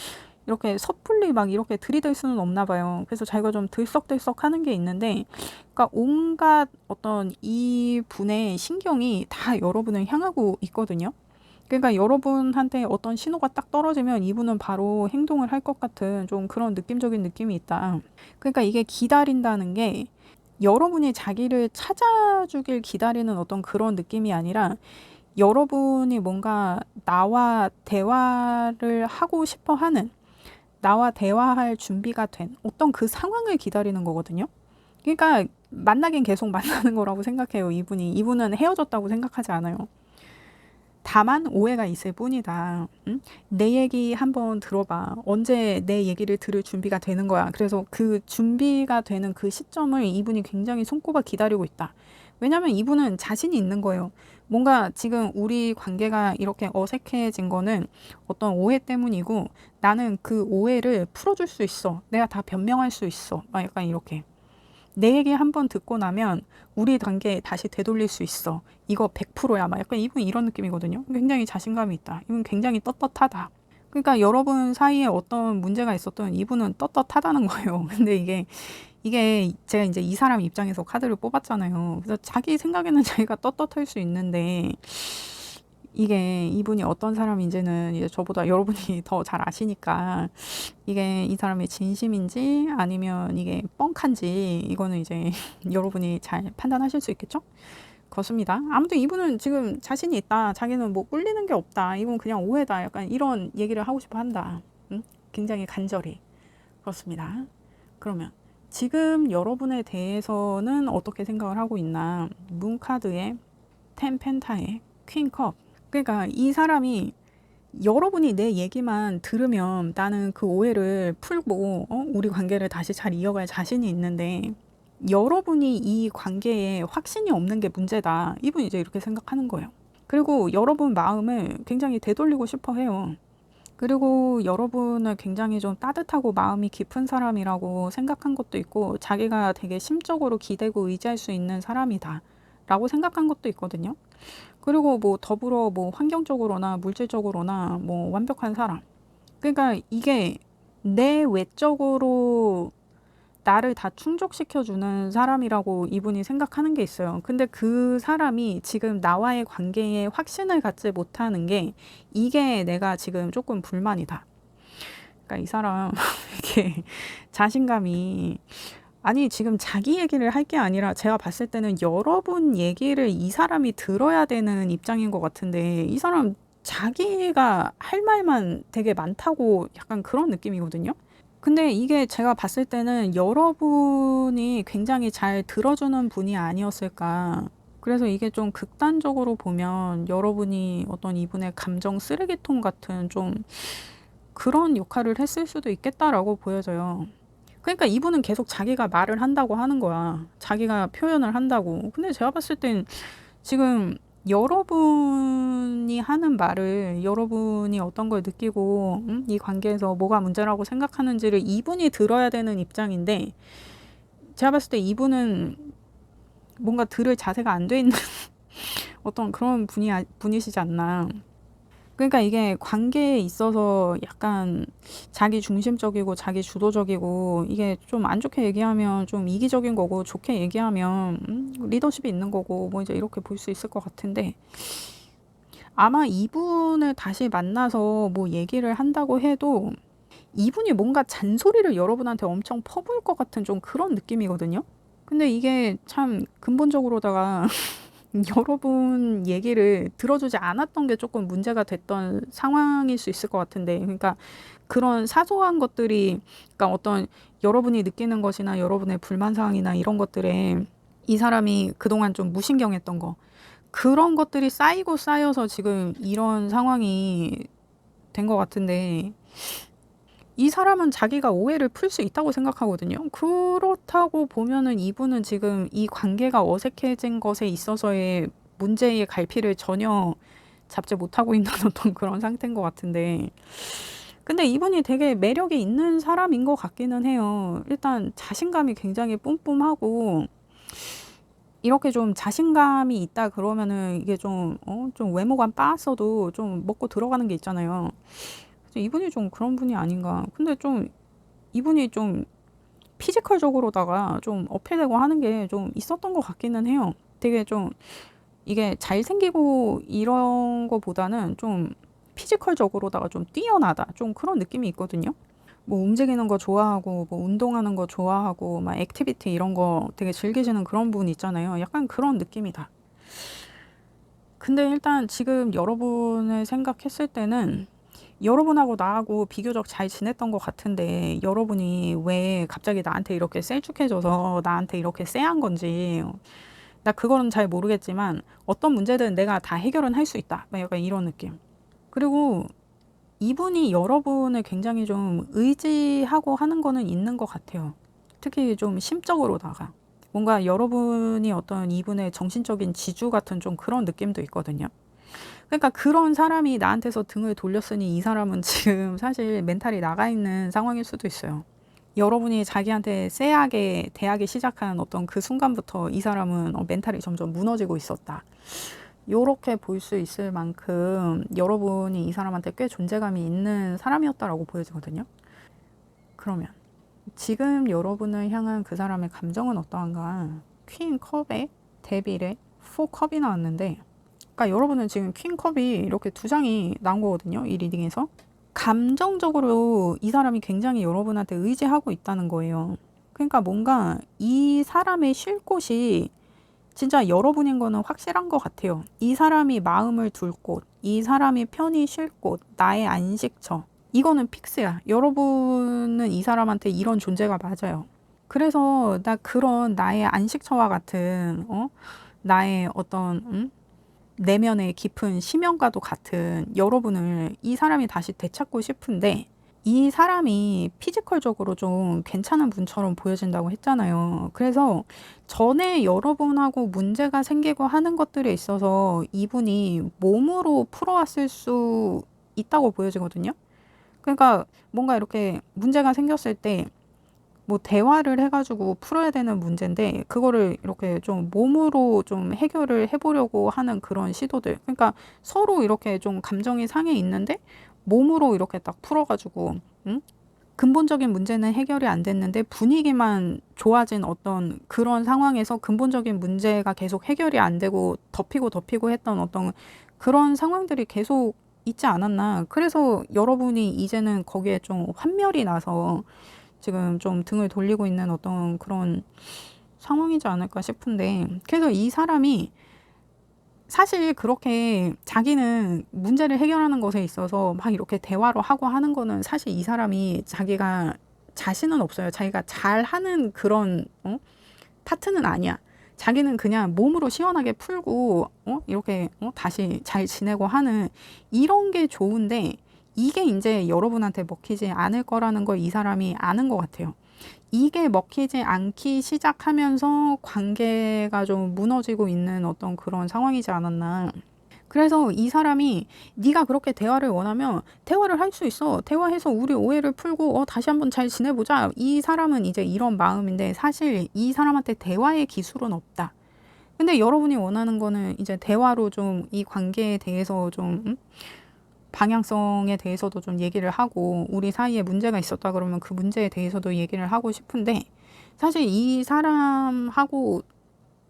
이렇게 섣불리 막 이렇게 들이댈 수는 없나 봐요. 그래서 자기가 좀 들썩들썩 하는 게 있는데, 그러니까 온갖 어떤 이 분의 신경이 다 여러분을 향하고 있거든요. 그러니까 여러분한테 어떤 신호가 딱 떨어지면 이분은 바로 행동을 할 것 같은 좀 그런 느낌적인 느낌이 있다. 그러니까 이게 기다린다는 게 여러분이 자기를 찾아주길 기다리는 어떤 그런 느낌이 아니라 여러분이 뭔가 나와 대화를 하고 싶어 하는, 나와 대화할 준비가 된 어떤 그 상황을 기다리는 거거든요. 그러니까 만나긴 계속 만나는 거라고 생각해요. 이분은 헤어졌다고 생각하지 않아요. 다만 오해가 있을 뿐이다. 응? 내 얘기 한번 들어봐. 언제 내 얘기를 들을 준비가 되는 거야. 그래서 그 준비가 되는 그 시점을 이분이 굉장히 손꼽아 기다리고 있다. 왜냐면 이분은 자신이 있는 거예요. 뭔가 지금 우리 관계가 이렇게 어색해진 거는 어떤 오해 때문이고 나는 그 오해를 풀어줄 수 있어. 내가 다 변명할 수 있어. 막 약간 이렇게. 내 얘기 한번 듣고 나면 우리 관계 다시 되돌릴 수 있어. 이거 100%야. 막 약간 이분 이런 느낌이거든요. 굉장히 자신감이 있다. 이분 굉장히 떳떳하다. 그러니까 여러분 사이에 어떤 문제가 있었던 이분은 떳떳하다는 거예요. 근데 이게 제가 이제 이 사람 입장에서 카드를 뽑았잖아요. 그래서 자기 생각에는 자기가 떳떳할 수 있는데 이게 이분이 어떤 사람인지는 이제 저보다 여러분이 더 잘 아시니까 이게 이 사람의 진심인지 아니면 이게 뻥칸지 이거는 이제 여러분이 잘 판단하실 수 있겠죠? 그렇습니다. 아무튼 이분은 지금 자신이 있다. 자기는 뭐 꿀리는 게 없다. 이건 그냥 오해다. 약간 이런 얘기를 하고 싶어 한다. 응? 굉장히 간절히. 그렇습니다. 그러면 지금 여러분에 대해서는 어떻게 생각을 하고 있나? 문카드의 텐펜타의 퀸컵. 그러니까 이 사람이 여러분이 내 얘기만 들으면 나는 그 오해를 풀고 우리 관계를 다시 잘 이어갈 자신이 있는데 여러분이 이 관계에 확신이 없는 게 문제다. 이분이 이제 이렇게 생각하는 거예요. 그리고 여러분 마음을 굉장히 되돌리고 싶어 해요. 그리고 여러분을 굉장히 좀 따뜻하고 마음이 깊은 사람이라고 생각한 것도 있고 자기가 되게 심적으로 기대고 의지할 수 있는 사람이다 라고 생각한 것도 있거든요. 그리고 뭐 더불어 뭐 환경적으로나 물질적으로나 뭐 완벽한 사람. 그러니까 이게 내 외적으로 나를 다 충족시켜주는 사람이라고 이분이 생각하는 게 있어요. 근데 그 사람이 지금 나와의 관계에 확신을 갖지 못하는 게 이게 내가 지금 조금 불만이다. 그러니까 이 사람 이게 자신감이 아니 지금 자기 얘기를 할 게 아니라 제가 봤을 때는 여러분 얘기를 이 사람이 들어야 되는 입장인 것 같은데 이 사람 자기가 할 말만 되게 많다고 약간 그런 느낌이거든요. 근데 이게 제가 봤을 때는 여러분이 굉장히 잘 들어주는 분이 아니었을까. 그래서 이게 좀 극단적으로 보면 여러분이 어떤 이분의 감정 쓰레기통 같은 좀 그런 역할을 했을 수도 있겠다라고 보여져요. 그러니까 이분은 계속 자기가 말을 한다고 하는 거야. 자기가 표현을 한다고. 근데 제가 봤을 땐 지금 여러분이 하는 말을 여러분이 어떤 걸 느끼고 이 관계에서 뭐가 문제라고 생각하는지를 이분이 들어야 되는 입장인데 제가 봤을 때 이분은 뭔가 들을 자세가 안 돼 있는 어떤 그런 분이시지 않나. 그러니까 이게 관계에 있어서 약간 자기 중심적이고 자기 주도적이고 이게 좀 안 좋게 얘기하면 좀 이기적인 거고 좋게 얘기하면 리더십이 있는 거고 뭐 이제 이렇게 볼 수 있을 것 같은데 아마 이분을 다시 만나서 뭐 얘기를 한다고 해도 이분이 뭔가 잔소리를 여러분한테 엄청 퍼부을 것 같은 좀 그런 느낌이거든요. 근데 이게 참 근본적으로다가 여러분 얘기를 들어주지 않았던 게 조금 문제가 됐던 상황일 수 있을 것 같은데 그러니까 그런 사소한 것들이 그러니까 어떤 여러분이 느끼는 것이나 여러분의 불만 사항이나 이런 것들에 이 사람이 그동안 좀 무신경했던 거 그런 것들이 쌓이고 쌓여서 지금 이런 상황이 된 것 같은데 이 사람은 자기가 오해를 풀 수 있다고 생각하거든요. 그렇다고 보면은 이분은 지금 이 관계가 어색해진 것에 있어서의 문제의 갈피를 전혀 잡지 못하고 있는 어떤 그런 상태인 것 같은데. 근데 이분이 되게 매력이 있는 사람인 것 같기는 해요. 일단 자신감이 굉장히 뿜뿜하고 이렇게 좀 자신감이 있다 그러면은 이게 좀 외모가 빠았어도 좀 먹고 들어가는 게 있잖아요. 이분이 좀 그런 분이 아닌가. 근데 좀 이분이 좀 피지컬적으로다가 좀 어필되고 하는 게 좀 있었던 것 같기는 해요. 되게 좀 이게 잘생기고 이런 거보다는 좀 피지컬적으로다가 좀 뛰어나다. 좀 그런 느낌이 있거든요. 뭐 움직이는 거 좋아하고 뭐 운동하는 거 좋아하고 막 액티비티 이런 거 되게 즐기시는 그런 분 있잖아요. 약간 그런 느낌이다. 근데 일단 지금 여러분을 생각했을 때는 여러분하고 나하고 비교적 잘 지냈던 것 같은데 여러분이 왜 갑자기 나한테 이렇게 셀쭉해져서 나한테 이렇게 쎄한 건지 나 그거는 잘 모르겠지만 어떤 문제든 내가 다 해결은 할 수 있다. 막 약간 이런 느낌. 그리고 이분이 여러분을 굉장히 좀 의지하고 하는 거는 있는 것 같아요. 특히 좀 심적으로다가. 뭔가 여러분이 어떤 이분의 정신적인 지주 같은 좀 그런 느낌도 있거든요. 그러니까 그런 사람이 나한테서 등을 돌렸으니 이 사람은 지금 사실 멘탈이 나가 있는 상황일 수도 있어요. 여러분이 자기한테 쎄하게 대하기 시작한 어떤 그 순간부터 이 사람은 멘탈이 점점 무너지고 있었다. 요렇게 볼 수 있을 만큼 여러분이 이 사람한테 꽤 존재감이 있는 사람이었다라고 보여지거든요. 그러면 지금 여러분을 향한 그 사람의 감정은 어떠한가? 퀸 컵에 데빌에 4컵이 나왔는데 그러니까 여러분은 지금 퀸컵이 이렇게 두 장이 나온 거거든요. 이 리딩에서. 감정적으로 이 사람이 굉장히 여러분한테 의지하고 있다는 거예요. 그러니까 뭔가 이 사람의 쉴 곳이 진짜 여러분인 거는 확실한 것 같아요. 이 사람이 마음을 둘 곳, 이 사람이 편히 쉴 곳, 나의 안식처. 이거는 픽스야. 여러분은 이 사람한테 이런 존재가 맞아요. 그래서 나 그런 나의 안식처와 같은 나의 어떤 내면의 깊은 심연과도 같은 여러분을 이 사람이 다시 되찾고 싶은데 이 사람이 피지컬적으로 좀 괜찮은 분처럼 보여진다고 했잖아요. 그래서 전에 여러분하고 문제가 생기고 하는 것들에 있어서 이분이 몸으로 풀어왔을 수 있다고 보여지거든요. 그러니까 뭔가 이렇게 문제가 생겼을 때 뭐 대화를 해가지고 풀어야 되는 문제인데 그거를 이렇게 좀 몸으로 좀 해결을 해보려고 하는 그런 시도들. 그러니까 서로 이렇게 좀 감정이 상해 있는데 몸으로 이렇게 딱 풀어가지고, 응? 근본적인 문제는 해결이 안 됐는데 분위기만 좋아진 어떤 그런 상황에서 근본적인 문제가 계속 해결이 안 되고 덮이고 했던 어떤 그런 상황들이 계속 있지 않았나. 그래서 여러분이 이제는 거기에 좀 환멸이 나서 지금 좀 등을 돌리고 있는 어떤 그런 상황이지 않을까 싶은데, 그래서 이 사람이 사실 그렇게 자기는 문제를 해결하는 것에 있어서 막 이렇게 대화로 하고 하는 거는 사실 이 사람이 자기가 자신은 없어요. 자기가 잘하는 그런 파트는 아니야. 자기는 그냥 몸으로 시원하게 풀고 이렇게 다시 잘 지내고 하는 이런 게 좋은데, 이게 이제 여러분한테 먹히지 않을 거라는 걸 이 사람이 아는 것 같아요. 이게 먹히지 않기 시작하면서 관계가 좀 무너지고 있는 어떤 그런 상황이지 않았나. 그래서 이 사람이 네가 그렇게 대화를 원하면 대화를 할 수 있어. 대화해서 우리 오해를 풀고 다시 한번 잘 지내보자. 이 사람은 이제 이런 마음인데, 사실 이 사람한테 대화의 기술은 없다. 근데 여러분이 원하는 거는 이제 대화로 좀 이 관계에 대해서 좀 방향성에 대해서도 좀 얘기를 하고, 우리 사이에 문제가 있었다 그러면 그 문제에 대해서도 얘기를 하고 싶은데, 사실 이 사람하고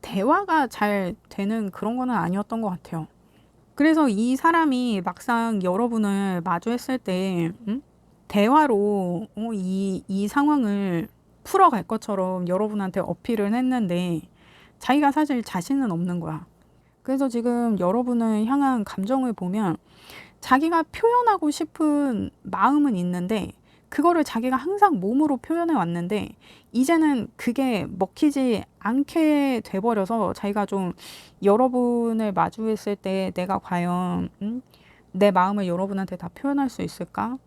대화가 잘 되는 그런 거는 아니었던 것 같아요. 그래서 이 사람이 막상 여러분을 마주했을 때 대화로 이 상황을 풀어갈 것처럼 여러분한테 어필을 했는데, 자기가 사실 자신은 없는 거야. 그래서 지금 여러분을 향한 감정을 보면 자기가 표현하고 싶은 마음은 있는데, 그거를 자기가 항상 몸으로 표현해 왔는데 이제는 그게 먹히지 않게 돼버려서, 자기가 좀 여러분을 마주했을 때 내가 과연 내 마음을 여러분한테 다 표현할 수 있을까?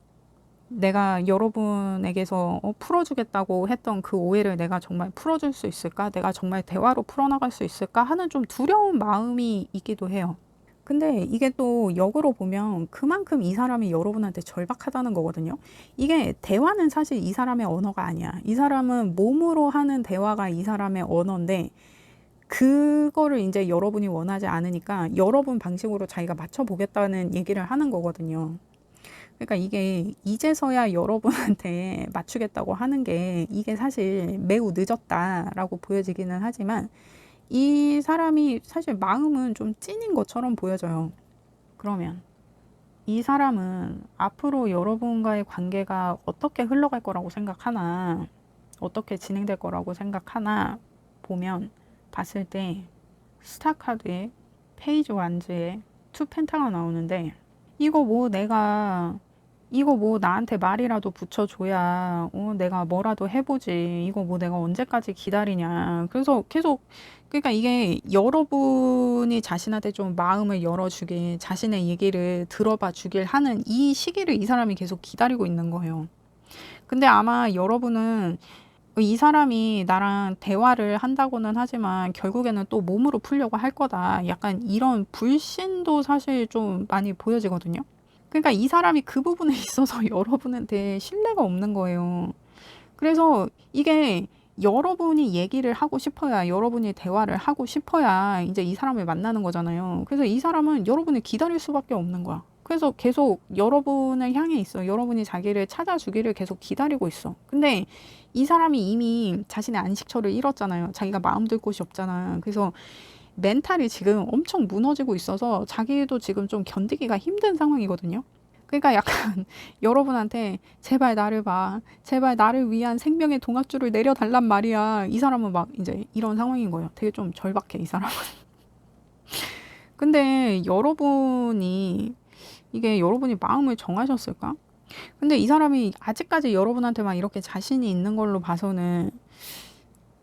내가 여러분에게서 풀어주겠다고 했던 그 오해를 내가 정말 풀어줄 수 있을까? 내가 정말 대화로 풀어나갈 수 있을까? 하는 좀 두려운 마음이 있기도 해요. 근데 이게 또 역으로 보면 그만큼 이 사람이 여러분한테 절박하다는 거거든요. 이게 대화는 사실 이 사람의 언어가 아니야. 이 사람은 몸으로 하는 대화가 이 사람의 언어인데, 그거를 이제 여러분이 원하지 않으니까 여러분 방식으로 자기가 맞춰보겠다는 얘기를 하는 거거든요. 그러니까 이게 이제서야 여러분한테 맞추겠다고 하는 게, 이게 사실 매우 늦었다라고 보여지기는 하지만, 이 사람이 사실 마음은 좀 찐인 것처럼 보여져요. 그러면 이 사람은 앞으로 여러분과의 관계가 어떻게 흘러갈 거라고 생각하나, 어떻게 진행될 거라고 생각하나 보면, 봤을 때 스타카드에 페이지 완즈에 투 펜타가 나오는데, 이거 뭐 나한테 말이라도 붙여줘야 내가 뭐라도 해보지. 이거 뭐 내가 언제까지 기다리냐. 그래서 계속, 그러니까 이게 여러분이 자신한테 좀 마음을 열어주길, 자신의 얘기를 들어봐 주길 하는 이 시기를 이 사람이 계속 기다리고 있는 거예요. 근데 아마 여러분은 이 사람이 나랑 대화를 한다고는 하지만 결국에는 또 몸으로 풀려고 할 거다. 약간 이런 불신도 사실 좀 많이 보여지거든요. 그러니까 이 사람이 그 부분에 있어서 여러분한테 신뢰가 없는 거예요. 그래서 이게 여러분이 얘기를 하고 싶어야, 여러분이 대화를 하고 싶어야 이제 이 사람을 만나는 거잖아요. 그래서 이 사람은 여러분을 기다릴 수밖에 없는 거야. 그래서 계속 여러분을 향해 있어. 여러분이 자기를 찾아주기를 계속 기다리고 있어. 근데 이 사람이 이미 자신의 안식처를 잃었잖아요. 자기가 마음 둘 곳이 없잖아. 그래서 멘탈이 지금 엄청 무너지고 있어서 자기도 지금 좀 견디기가 힘든 상황이거든요. 그러니까 약간 여러분한테 제발 나를 봐. 제발 나를 위한 생명의 동아줄을 내려달란 말이야. 이 사람은 막 이제 이런 상황인 거예요. 되게 좀 절박해, 이 사람은. 근데 이게 여러분이 마음을 정하셨을까? 근데 이 사람이 아직까지 여러분한테 막 이렇게 자신이 있는 걸로 봐서는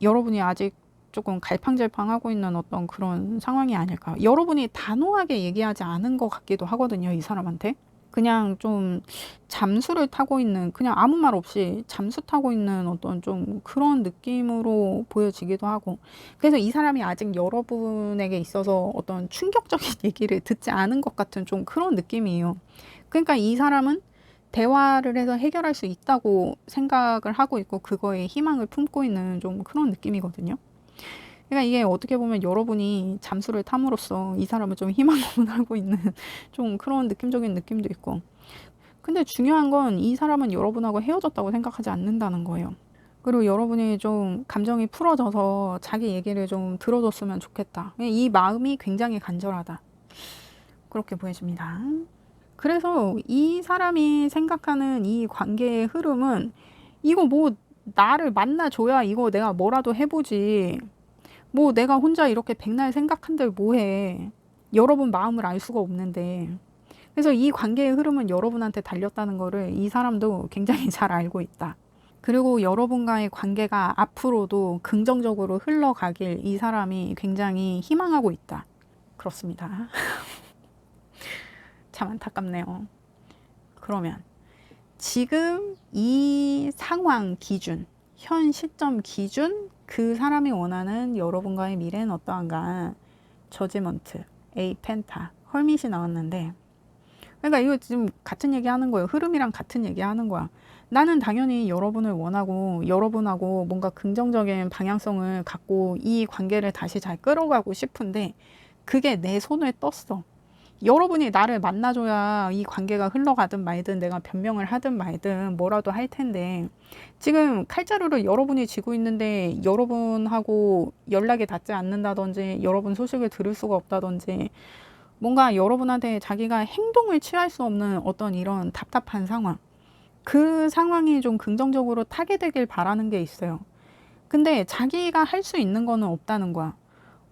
여러분이 아직 조금 갈팡질팡하고 있는 어떤 그런 상황이 아닐까. 여러분이 단호하게 얘기하지 않은 것 같기도 하거든요, 이 사람한테. 그냥 좀 잠수를 타고 있는, 그냥 아무 말 없이 잠수 타고 있는 어떤 좀 그런 느낌으로 보여지기도 하고. 그래서 이 사람이 아직 여러분에게 있어서 어떤 충격적인 얘기를 듣지 않은 것 같은 좀 그런 느낌이에요. 그러니까 이 사람은 대화를 해서 해결할 수 있다고 생각을 하고 있고, 그거에 희망을 품고 있는 좀 그런 느낌이거든요. 그러니까 이게 어떻게 보면 여러분이 잠수를 탐으로써 이 사람을 좀 희망고문하고 있는 좀 그런 느낌적인 느낌도 있고. 근데 중요한 건 이 사람은 여러분하고 헤어졌다고 생각하지 않는다는 거예요. 그리고 여러분이 좀 감정이 풀어져서 자기 얘기를 좀 들어줬으면 좋겠다. 이 마음이 굉장히 간절하다. 그렇게 보여집니다. 그래서 이 사람이 생각하는 이 관계의 흐름은 이거 뭐 나를 만나줘야 이거 내가 뭐라도 해보지. 뭐 내가 혼자 이렇게 백날 생각한들 뭐해. 여러분 마음을 알 수가 없는데. 그래서 이 관계의 흐름은 여러분한테 달렸다는 거를 이 사람도 굉장히 잘 알고 있다. 그리고 여러분과의 관계가 앞으로도 긍정적으로 흘러가길 이 사람이 굉장히 희망하고 있다. 그렇습니다. 참 안타깝네요. 그러면 지금 이 상황 기준, 현 시점 기준 그 사람이 원하는 여러분과의 미래는 어떠한가? 저지먼트, A 펜타, 헐밋이 나왔는데 그러니까 이거 지금 같은 얘기 하는 거예요. 흐름이랑 같은 얘기 하는 거야. 나는 당연히 여러분을 원하고 여러분하고 뭔가 긍정적인 방향성을 갖고 이 관계를 다시 잘 끌어가고 싶은데 그게 내 손에 떴어. 여러분이 나를 만나줘야 이 관계가 흘러가든 말든 내가 변명을 하든 말든 뭐라도 할 텐데 지금 칼자루를 여러분이 쥐고 있는데 여러분하고 연락이 닿지 않는다든지 여러분 소식을 들을 수가 없다든지 뭔가 여러분한테 자기가 행동을 취할 수 없는 어떤 이런 답답한 상황 그 상황이 좀 긍정적으로 타게 되길 바라는 게 있어요. 근데 자기가 할 수 있는 거는 없다는 거야.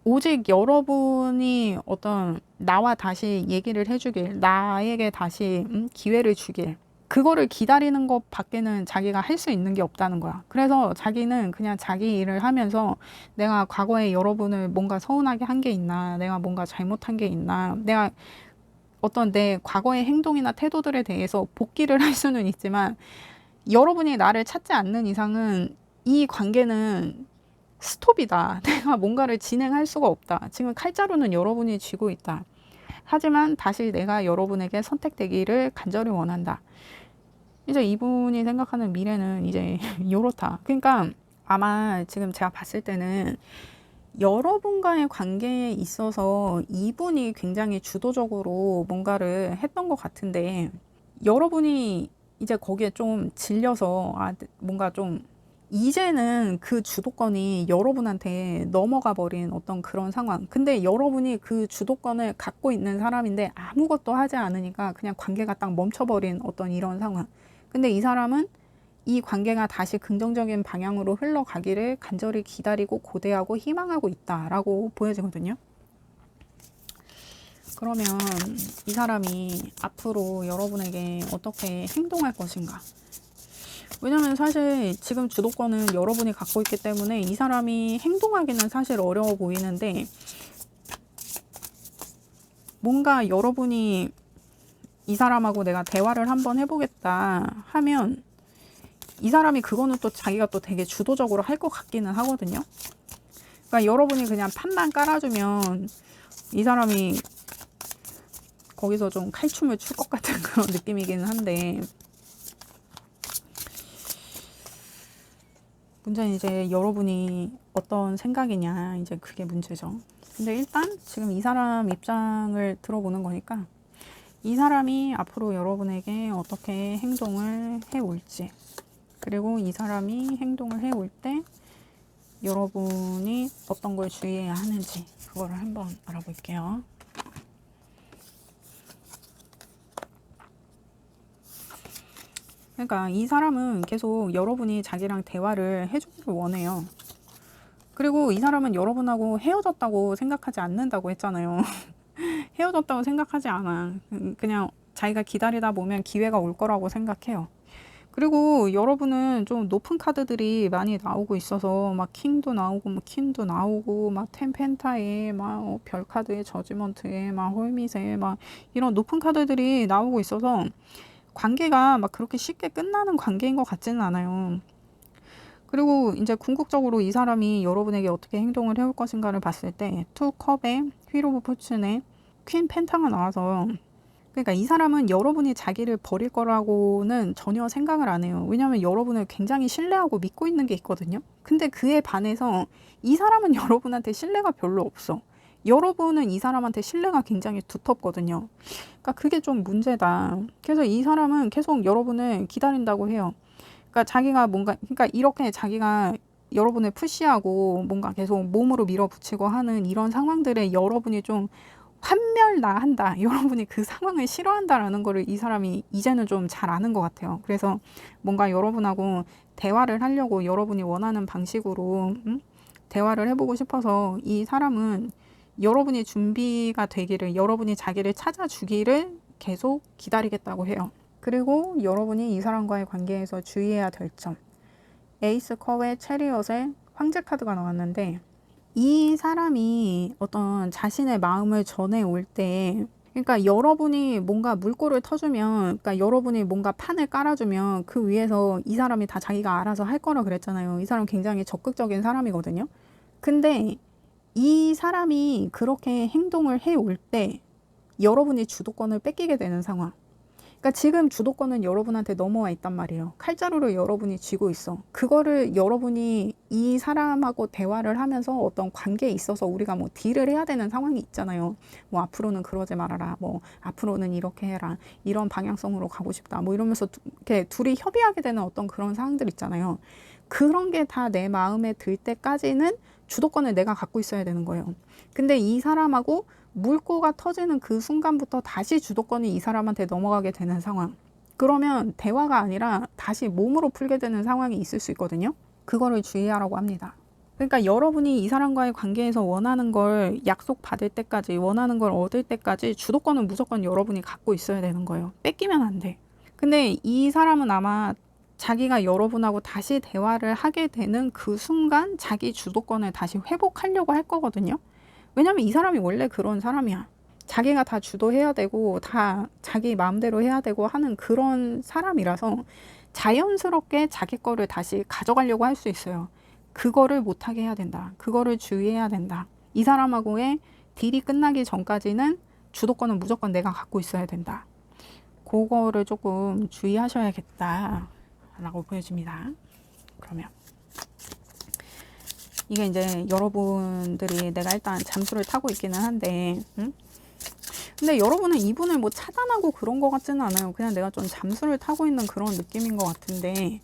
오직 여러분이 어떤 나와 다시 얘기를 해주길 나에게 다시 기회를 주길 그거를 기다리는 것 밖에는 자기가 할 수 있는 게 없다는 거야. 그래서 자기는 그냥 자기 일을 하면서 내가 과거에 여러분을 뭔가 서운하게 한 게 있나 내가 뭔가 잘못한 게 있나 내가 어떤 내 과거의 행동이나 태도들에 대해서 복귀를 할 수는 있지만 여러분이 나를 찾지 않는 이상은 이 관계는 스톱이다. 내가 뭔가를 진행할 수가 없다. 지금 칼자루는 여러분이 쥐고 있다. 하지만 다시 내가 여러분에게 선택되기를 간절히 원한다. 이제 이분이 생각하는 미래는 이제 요렇다. 그러니까 아마 지금 제가 봤을 때는 여러분과의 관계에 있어서 이분이 굉장히 주도적으로 뭔가를 했던 것 같은데 여러분이 이제 거기에 좀 질려서 뭔가 좀 이제는 그 주도권이 여러분한테 넘어가 버린 어떤 그런 상황. 근데 여러분이 그 주도권을 갖고 있는 사람인데 아무것도 하지 않으니까 그냥 관계가 딱 멈춰버린 어떤 이런 상황. 근데 이 사람은 이 관계가 다시 긍정적인 방향으로 흘러가기를 간절히 기다리고 고대하고 희망하고 있다라고 보여지거든요. 그러면 이 사람이 앞으로 여러분에게 어떻게 행동할 것인가? 왜냐면 사실 지금 주도권은 여러분이 갖고 있기 때문에 이 사람이 행동하기는 사실 어려워 보이는데 뭔가 여러분이 이 사람하고 내가 대화를 한번 해보겠다 하면 이 사람이 그거는 또 자기가 또 되게 주도적으로 할 것 같기는 하거든요. 그러니까 여러분이 그냥 판만 깔아주면 이 사람이 거기서 좀 칼춤을 출 것 같은 그런 느낌이기는 한데 문제는 이제 여러분이 어떤 생각이냐 이제 그게 문제죠. 근데 일단 지금 이 사람 입장을 들어보는 거니까 이 사람이 앞으로 여러분에게 어떻게 행동을 해올지 그리고 이 사람이 행동을 해올 때 여러분이 어떤 걸 주의해야 하는지 그거를 한번 알아볼게요. 그러니까 이 사람은 계속 여러분이 자기랑 대화를 해주기를 원해요. 그리고 이 사람은 여러분하고 헤어졌다고 생각하지 않는다고 했잖아요. 헤어졌다고 생각하지 않아. 그냥 자기가 기다리다 보면 기회가 올 거라고 생각해요. 그리고 여러분은 좀 높은 카드들이 많이 나오고 있어서 막 킹도 나오고 뭐 퀸도 나오고 막 텐펜타에 막 별카드에 저지먼트에 막 홀밋에 막 이런 높은 카드들이 나오고 있어서 관계가 막 그렇게 쉽게 끝나는 관계인 것 같지는 않아요. 그리고 이제 궁극적으로 이 사람이 여러분에게 어떻게 행동을 해올 것인가를 봤을 때 투 컵에 휠 오브 포춘에 퀸 펜타가 나와서 그러니까 이 사람은 여러분이 자기를 버릴 거라고는 전혀 생각을 안 해요. 왜냐하면 여러분을 굉장히 신뢰하고 믿고 있는 게 있거든요. 근데 그에 반해서 이 사람은 여러분한테 신뢰가 별로 없어. 여러분은 이 사람한테 신뢰가 굉장히 두텁거든요. 그러니까 그게 좀 문제다. 그래서 이 사람은 계속 여러분을 기다린다고 해요. 그러니까 자기가 뭔가, 그러니까 이렇게 자기가 여러분을 푸시하고 뭔가 계속 몸으로 밀어붙이고 하는 이런 상황들에 여러분이 좀 환멸나한다. 여러분이 그 상황을 싫어한다라는 거를 이 사람이 이제는 좀 잘 아는 것 같아요. 그래서 뭔가 여러분하고 대화를 하려고 여러분이 원하는 방식으로 대화를 해보고 싶어서 이 사람은 여러분이 준비가 되기를, 여러분이 자기를 찾아주기를 계속 기다리겠다고 해요. 그리고 여러분이 이 사람과의 관계에서 주의해야 될 점. 에이스 컵의 체리엇의 황제 카드가 나왔는데, 이 사람이 어떤 자신의 마음을 전해올 때, 그러니까 여러분이 뭔가 물꼬를 터주면, 그러니까 여러분이 뭔가 판을 깔아주면 그 위에서 이 사람이 다 자기가 알아서 할 거라 그랬잖아요. 이 사람 굉장히 적극적인 사람이거든요. 근데 이 사람이 그렇게 행동을 해올 때 여러분이 주도권을 뺏기게 되는 상황. 그러니까 지금 주도권은 여러분한테 넘어와 있단 말이에요. 칼자루를 여러분이 쥐고 있어. 그거를 여러분이 이 사람하고 대화를 하면서 어떤 관계에 있어서 우리가 뭐 딜을 해야 되는 상황이 있잖아요. 뭐 앞으로는 그러지 말아라. 뭐 앞으로는 이렇게 해라. 이런 방향성으로 가고 싶다. 뭐 이러면서 이렇게 둘이 협의하게 되는 어떤 그런 상황들 있잖아요. 그런 게 다 내 마음에 들 때까지는 주도권을 내가 갖고 있어야 되는 거예요. 근데 이 사람하고 물꼬가 터지는 그 순간부터 다시 주도권이 이 사람한테 넘어가게 되는 상황. 그러면 대화가 아니라 다시 몸으로 풀게 되는 상황이 있을 수 있거든요. 그거를 주의하라고 합니다. 그러니까 여러분이 이 사람과의 관계에서 원하는 걸 약속받을 때까지, 원하는 걸 얻을 때까지 주도권은 무조건 여러분이 갖고 있어야 되는 거예요. 뺏기면 안 돼. 근데 이 사람은 아마 자기가 여러분하고 다시 대화를 하게 되는 그 순간 자기 주도권을 다시 회복하려고 할 거거든요. 왜냐면 이 사람이 원래 그런 사람이야. 자기가 다 주도해야 되고 다 자기 마음대로 해야 되고 하는 그런 사람이라서 자연스럽게 자기 거를 다시 가져가려고 할 수 있어요. 그거를 못하게 해야 된다. 그거를 주의해야 된다. 이 사람하고의 딜이 끝나기 전까지는 주도권은 무조건 내가 갖고 있어야 된다. 그거를 조금 주의하셔야겠다 라고 보여집니다. 그러면 이게 이제 여러분들이 내가 일단 잠수를 타고 있기는 한데, 근데 여러분은 이분을 뭐 차단하고 그런 것 같지는 않아요. 그냥 내가 좀 잠수를 타고 있는 그런 느낌인 것 같은데,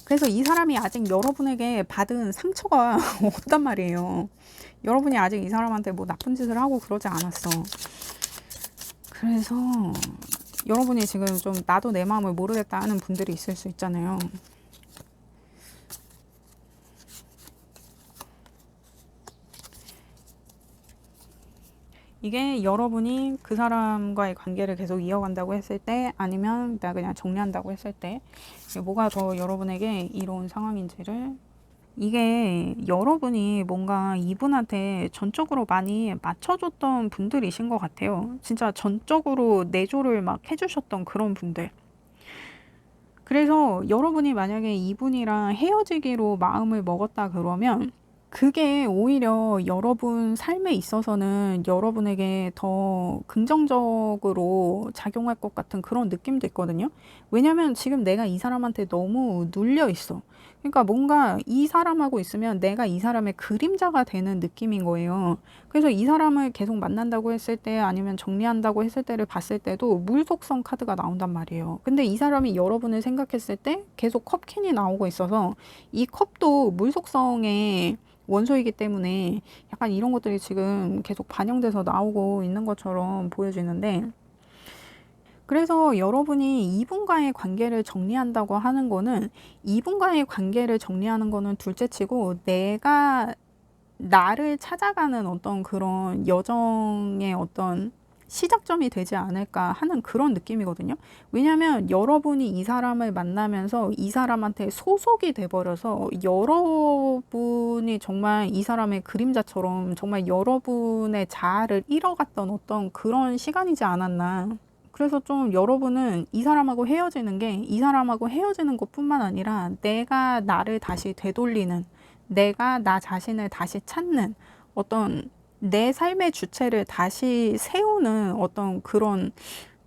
그래서 이 사람이 아직 여러분에게 받은 상처가 없단 말이에요. 여러분이 아직 이 사람한테 뭐 나쁜 짓을 하고 그러지 않았어. 그래서 여러분이 지금 좀 나도 내 마음을 모르겠다 하는 분들이 있을 수 있잖아요. 이게 여러분이 그 사람과의 관계를 계속 이어간다고 했을 때, 아니면 내가 그냥 정리한다고 했을 때 뭐가 더 여러분에게 이로운 상황인지를, 이게 여러분이 뭔가 이분한테 전적으로 많이 맞춰줬던 분들이신 것 같아요. 진짜 전적으로 내조를 막 해주셨던 그런 분들. 그래서 여러분이 만약에 이분이랑 헤어지기로 마음을 먹었다 그러면 그게 오히려 여러분 삶에 있어서는 여러분에게 더 긍정적으로 작용할 것 같은 그런 느낌도 있거든요. 왜냐면 지금 내가 이 사람한테 너무 눌려 있어. 그러니까 뭔가 이 사람하고 있으면 내가 이 사람의 그림자가 되는 느낌인 거예요. 그래서 이 사람을 계속 만난다고 했을 때, 아니면 정리한다고 했을 때를 봤을 때도 물속성 카드가 나온단 말이에요. 근데 이 사람이 여러분을 생각했을 때 계속 컵캔이 나오고 있어서 이 컵도 물속성의 원소이기 때문에 약간 이런 것들이 지금 계속 반영돼서 나오고 있는 것처럼 보여지는데, 그래서 여러분이 이분과의 관계를 정리한다고 하는 거는, 이분과의 관계를 정리하는 거는 둘째치고 내가 나를 찾아가는 어떤 그런 여정의 어떤 시작점이 되지 않을까 하는 그런 느낌이거든요. 왜냐하면 여러분이 이 사람을 만나면서 이 사람한테 소속이 돼버려서 여러분이 정말 이 사람의 그림자처럼 정말 여러분의 자아를 잃어갔던 어떤 그런 시간이지 않았나. 그래서 좀 여러분은 이 사람하고 헤어지는 게, 이 사람하고 헤어지는 것뿐만 아니라 내가 나를 다시 되돌리는, 내가 나 자신을 다시 찾는 어떤 내 삶의 주체를 다시 세우는 어떤 그런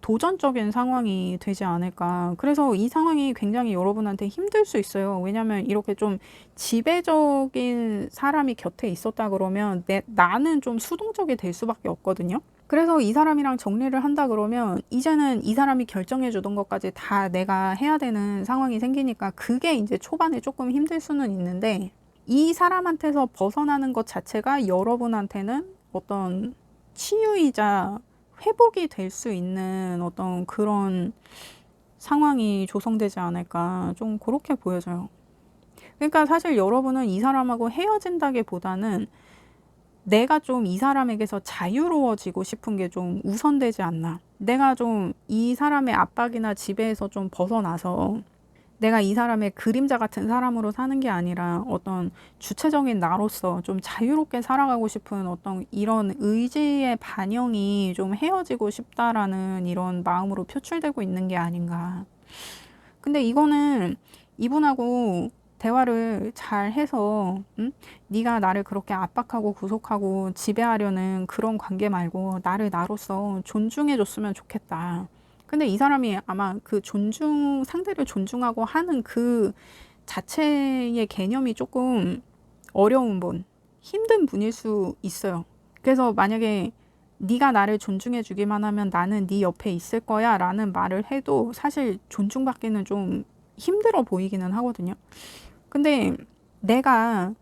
도전적인 상황이 되지 않을까. 그래서 이 상황이 굉장히 여러분한테 힘들 수 있어요. 왜냐면 이렇게 좀 지배적인 사람이 곁에 있었다 그러면 나는 좀 수동적이 될 수밖에 없거든요. 그래서 이 사람이랑 정리를 한다 그러면 이제는 이 사람이 결정해 주던 것까지 다 내가 해야 되는 상황이 생기니까 그게 이제 초반에 조금 힘들 수는 있는데, 이 사람한테서 벗어나는 것 자체가 여러분한테는 어떤 치유이자 회복이 될 수 있는 어떤 그런 상황이 조성되지 않을까, 좀 그렇게 보여져요. 그러니까 사실 여러분은 이 사람하고 헤어진다기보다는 내가 좀 이 사람에게서 자유로워지고 싶은 게 좀 우선되지 않나. 내가 좀 이 사람의 압박이나 지배에서 좀 벗어나서 내가 이 사람의 그림자 같은 사람으로 사는 게 아니라 어떤 주체적인 나로서 좀 자유롭게 살아가고 싶은 어떤 이런 의지의 반영이 좀 헤어지고 싶다라는 이런 마음으로 표출되고 있는 게 아닌가. 근데 이거는 이분하고 대화를 잘 해서 네가 나를 그렇게 압박하고 구속하고 지배하려는 그런 관계 말고 나를 나로서 존중해 줬으면 좋겠다. 근데 이 사람이 아마 그 상대를 존중하고 하는 그 자체의 개념이 조금 어려운 분, 힘든 분일 수 있어요. 그래서 만약에 네가 나를 존중해 주기만 하면 나는 네 옆에 있을 거야 라는 말을 해도 사실 존중받기는 좀 힘들어 보이기는 하거든요. 근데 내가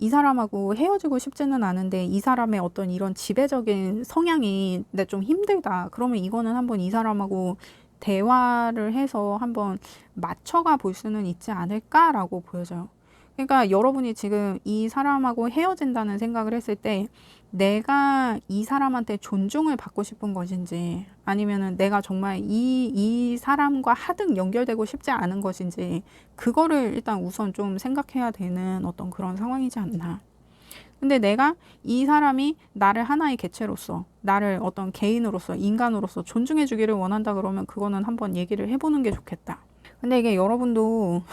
이 사람하고 헤어지고 싶지는 않은데 이 사람의 어떤 이런 지배적인 성향이 내 좀 힘들다. 그러면 이거는 한번 이 사람하고 대화를 해서 한번 맞춰가 볼 수는 있지 않을까라고 보여져요. 그러니까 여러분이 지금 이 사람하고 헤어진다는 생각을 했을 때 내가 이 사람한테 존중을 받고 싶은 것인지 아니면은 내가 정말 이 사람과 하등 연결되고 싶지 않은 것인지 그거를 일단 우선 좀 생각해야 되는 어떤 그런 상황이지 않나. 근데 내가 이 사람이 나를 하나의 개체로서, 나를 어떤 개인으로서, 인간으로서 존중해 주기를 원한다 그러면 그거는 한번 얘기를 해보는 게 좋겠다. 근데 이게 여러분도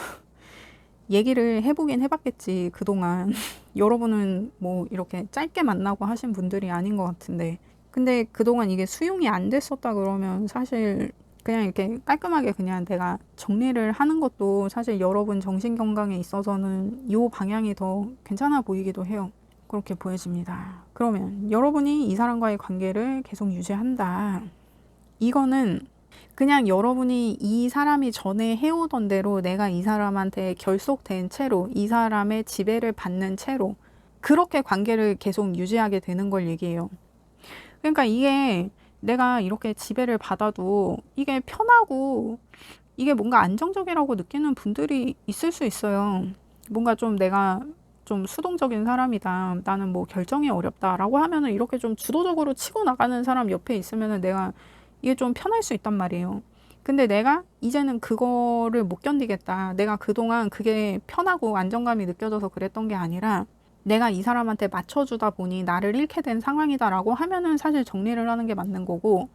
얘기를 해보긴 해봤겠지, 그동안. 여러분은 뭐 이렇게 짧게 만나고 하신 분들이 아닌 것 같은데. 근데 그동안 이게 수용이 안 됐었다 그러면 사실 그냥 이렇게 깔끔하게 그냥 내가 정리를 하는 것도 사실 여러분 정신건강에 있어서는 이 방향이 더 괜찮아 보이기도 해요. 그렇게 보여집니다. 그러면 여러분이 이 사람과의 관계를 계속 유지한다. 이거는 그냥 여러분이 이 사람이 전에 해오던 대로 내가 이 사람한테 결속된 채로 이 사람의 지배를 받는 채로 그렇게 관계를 계속 유지하게 되는 걸 얘기해요. 그러니까 이게 내가 이렇게 지배를 받아도 이게 편하고 이게 뭔가 안정적이라고 느끼는 분들이 있을 수 있어요. 뭔가 좀 내가 좀 수동적인 사람이다. 나는 뭐 결정이 어렵다라고 하면은 이렇게 좀 주도적으로 치고 나가는 사람 옆에 있으면은 내가 이게 좀 편할 수 있단 말이에요. 근데 내가 이제는 그거를 못 견디겠다. 내가 그동안 그게 편하고 안정감이 느껴져서 그랬던 게 아니라 내가 이 사람한테 맞춰주다 보니 나를 잃게 된 상황이다라고 하면은 사실 정리를 하는 게 맞는 거고,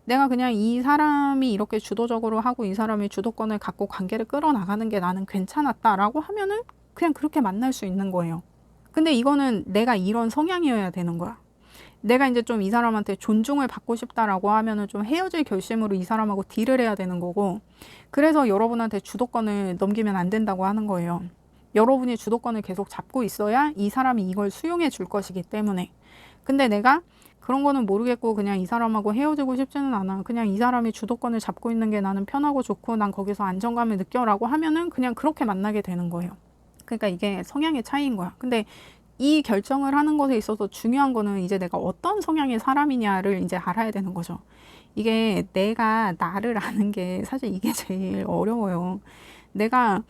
내가 그냥 이 사람이 이렇게 주도적으로 하고 이 사람이 주도권을 갖고 관계를 끌어나가는 게 나는 괜찮았다라고 하면은 그냥 그렇게 만날 수 있는 거예요. 근데 이거는 내가 이런 성향이어야 되는 거야. 내가 이제 좀 이 사람한테 존중을 받고 싶다라고 하면은 좀 헤어질 결심으로 이 사람하고 딜을 해야 되는 거고, 그래서 여러분한테 주도권을 넘기면 안 된다고 하는 거예요. 여러분이 주도권을 계속 잡고 있어야 이 사람이 이걸 수용해 줄 것이기 때문에. 근데 내가 그런 거는 모르겠고 그냥 이 사람하고 헤어지고 싶지는 않아. 그냥 이 사람이 주도권을 잡고 있는 게 나는 편하고 좋고 난 거기서 안정감을 느껴라고 하면은 그냥 그렇게 만나게 되는 거예요. 그러니까 이게 성향의 차이인 거야. 근데 이 결정을 하는 것에 있어서 중요한 거는 이제 내가 어떤 성향의 사람이냐를 이제 알아야 되는 거죠. 이게 내가 나를 아는 게 사실 이게 제일 어려워요. 내가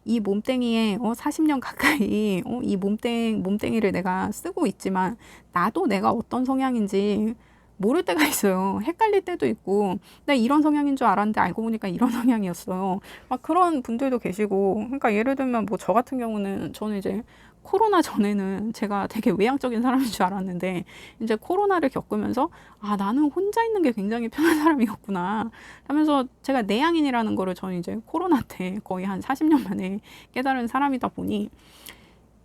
이 몸뚱이에 40년 가까이 이 몸뚱이를 내가 쓰고 있지만 나도 내가 어떤 성향인지 모를 때가 있어요. 헷갈릴 때도 있고 나 이런 성향인 줄 알았는데 알고 보니까 이런 성향이었어요. 막 그런 분들도 계시고, 그러니까 예를 들면 뭐 저 같은 경우는 저는 이제 코로나 전에는 제가 되게 외향적인 사람인 줄 알았는데 이제 코로나를 겪으면서 아, 나는 혼자 있는 게 굉장히 편한 사람이었구나 하면서 제가 내향인이라는 거를 저는 이제 코로나 때 거의 한 40년 만에 깨달은 사람이다 보니,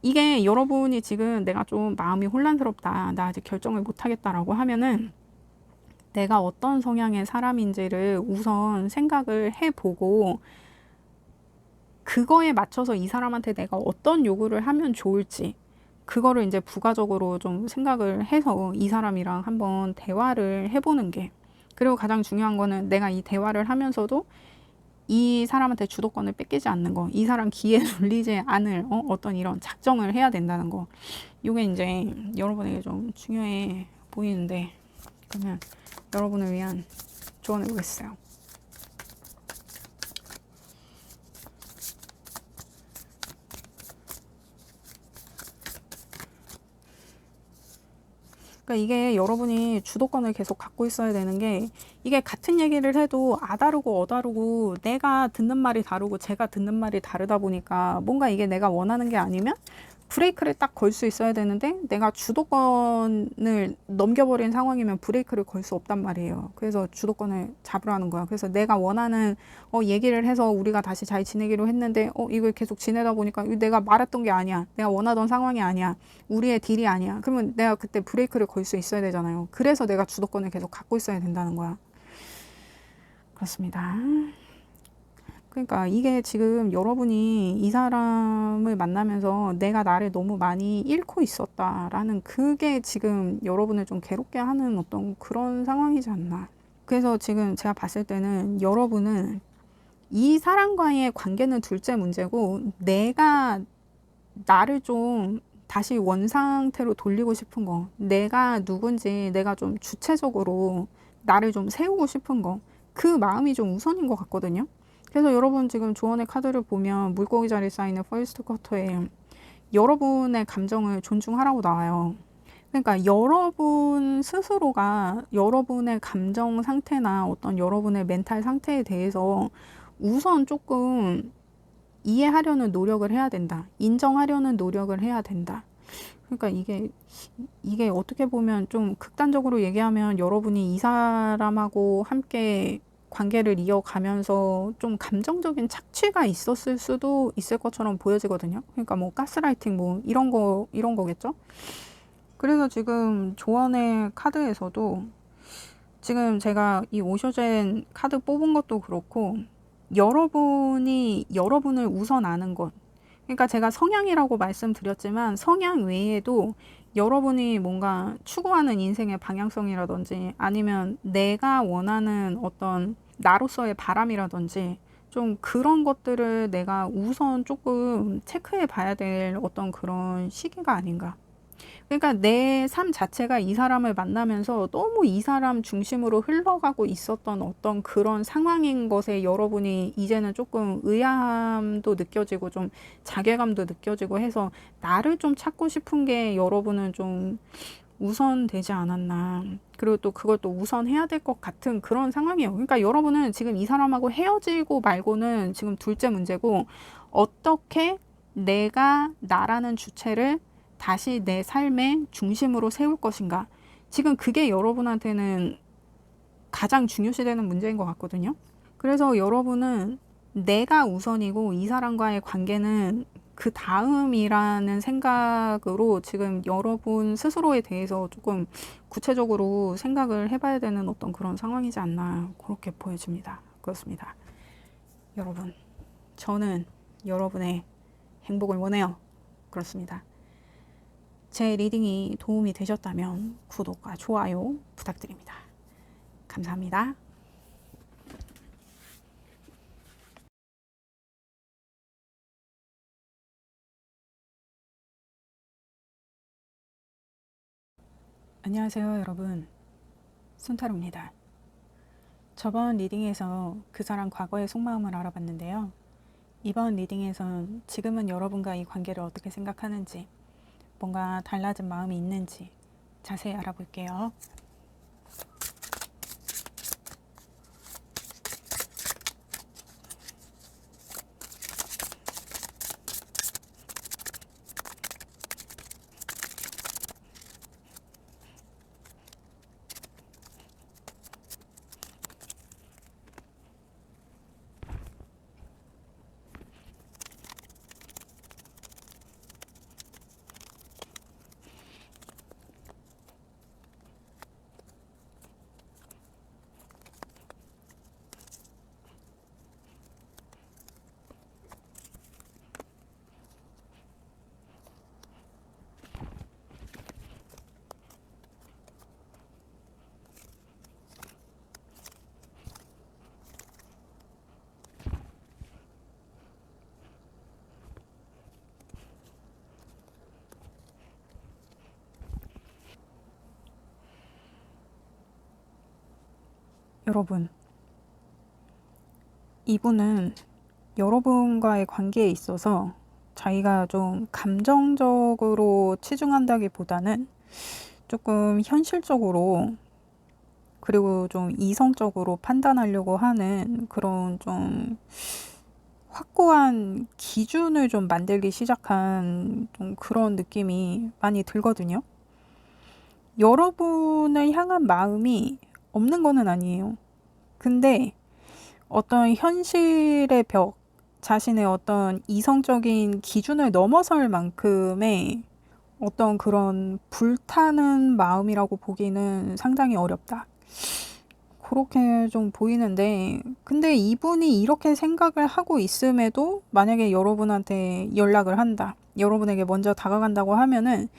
이게 여러분이 지금 내가 좀 마음이 혼란스럽다, 나 아직 결정을 못 하겠다라고 하면은 내가 어떤 성향의 사람인지를 우선 생각을 해보고 그거에 맞춰서 이 사람한테 내가 어떤 요구를 하면 좋을지 그거를 이제 부가적으로 좀 생각을 해서 이 사람이랑 한번 대화를 해보는 게, 그리고 가장 중요한 거는 내가 이 대화를 하면서도 이 사람한테 주도권을 뺏기지 않는 거, 이 사람 기에 눌리지 않을 어떤 이런 작정을 해야 된다는 거. 이게 이제 여러분에게 좀 중요해 보이는데, 그러면 여러분을 위한 조언해 보겠어요. 그러니까 이게 여러분이 주도권을 계속 갖고 있어야 되는 게, 이게 같은 얘기를 해도 아다르고 어다르고 내가 듣는 말이 다르고 제가 듣는 말이 다르다 보니까 뭔가 이게 내가 원하는 게 아니면 브레이크를 딱 걸 수 있어야 되는데, 내가 주도권을 넘겨버린 상황이면 브레이크를 걸 수 없단 말이에요. 그래서 주도권을 잡으라는 거야. 그래서 내가 원하는 얘기를 해서 우리가 다시 잘 지내기로 했는데 이걸 계속 지내다 보니까 내가 말했던 게 아니야, 내가 원하던 상황이 아니야, 우리의 딜이 아니야. 그러면 내가 그때 브레이크를 걸 수 있어야 되잖아요. 그래서 내가 주도권을 계속 갖고 있어야 된다는 거야. 그렇습니다. 그러니까 이게 지금 여러분이 이 사람을 만나면서 내가 나를 너무 많이 잃고 있었다라는, 그게 지금 여러분을 좀 괴롭게 하는 어떤 그런 상황이지 않나. 그래서 지금 제가 봤을 때는 여러분은 이 사람과의 관계는 둘째 문제고, 내가 나를 좀 다시 원상태로 돌리고 싶은 거, 내가 누군지 내가 좀 주체적으로 나를 좀 세우고 싶은 거, 그 마음이 좀 우선인 것 같거든요. 그래서 여러분 지금 조언의 카드를 보면 물고기 자리 쌓이는 퍼스트 쿼터에 여러분의 감정을 존중하라고 나와요. 그러니까 여러분 스스로가 여러분의 감정 상태나 어떤 여러분의 멘탈 상태에 대해서 우선 조금 이해하려는 노력을 해야 된다. 인정하려는 노력을 해야 된다. 그러니까 이게 어떻게 보면 좀 극단적으로 얘기하면 여러분이 이 사람하고 함께 관계를 이어가면서 좀 감정적인 착취가 있었을 수도 있을 것처럼 보여지거든요. 그러니까 뭐 가스라이팅 뭐 이런 거겠죠. 그래서 지금 조언의 카드에서도 지금 제가 이 오쇼젠 카드 뽑은 것도 그렇고, 여러분이 여러분을 우선 아는 것, 그러니까 제가 성향이라고 말씀드렸지만 성향 외에도 여러분이 뭔가 추구하는 인생의 방향성이라든지 아니면 내가 원하는 어떤 나로서의 바람이라든지 좀 그런 것들을 내가 우선 조금 체크해 봐야 될 어떤 그런 시기가 아닌가. 그러니까 내 삶 자체가 이 사람을 만나면서 너무 이 사람 중심으로 흘러가고 있었던 어떤 그런 상황인 것에 여러분이 이제는 조금 의아함도 느껴지고 좀 자괴감도 느껴지고 해서 나를 좀 찾고 싶은 게 여러분은 좀 우선되지 않았나. 그리고 또 그걸 또 우선해야 될 것 같은 그런 상황이에요. 그러니까 여러분은 지금 이 사람하고 헤어지고 말고는 지금 둘째 문제고, 어떻게 내가 나라는 주체를 다시 내 삶의 중심으로 세울 것인가. 지금 그게 여러분한테는 가장 중요시되는 문제인 것 같거든요. 그래서 여러분은 내가 우선이고 이 사람과의 관계는 그 다음이라는 생각으로 지금 여러분 스스로에 대해서 조금 구체적으로 생각을 해봐야 되는 어떤 그런 상황이지 않나, 그렇게 보여집니다. 그렇습니다. 여러분, 저는 여러분의 행복을 원해요. 그렇습니다. 제 리딩이 도움이 되셨다면 구독과 좋아요 부탁드립니다. 감사합니다. 안녕하세요, 여러분. 순타로입니다. 저번 리딩에서 그 사람 과거의 속마음을 알아봤는데요. 이번 리딩에선 지금은 여러분과 이 관계를 어떻게 생각하는지, 뭔가 달라진 마음이 있는지 자세히 알아볼게요. 여러분, 이분은 여러분과의 관계에 있어서 자기가 좀 감정적으로 치중한다기보다는 조금 현실적으로 그리고 좀 이성적으로 판단하려고 하는 그런 좀 확고한 기준을 좀 만들기 시작한 좀 그런 느낌이 많이 들거든요. 여러분을 향한 마음이 없는 거는 아니에요. 근데 어떤 현실의 벽, 자신의 어떤 이성적인 기준을 넘어설 만큼의 어떤 그런 불타는 마음이라고 보기는 상당히 어렵다. 그렇게 좀 보이는데, 근데 이분이 이렇게 생각을 하고 있음에도 만약에 여러분한테 연락을 한다. 여러분에게 먼저 다가간다고 하면은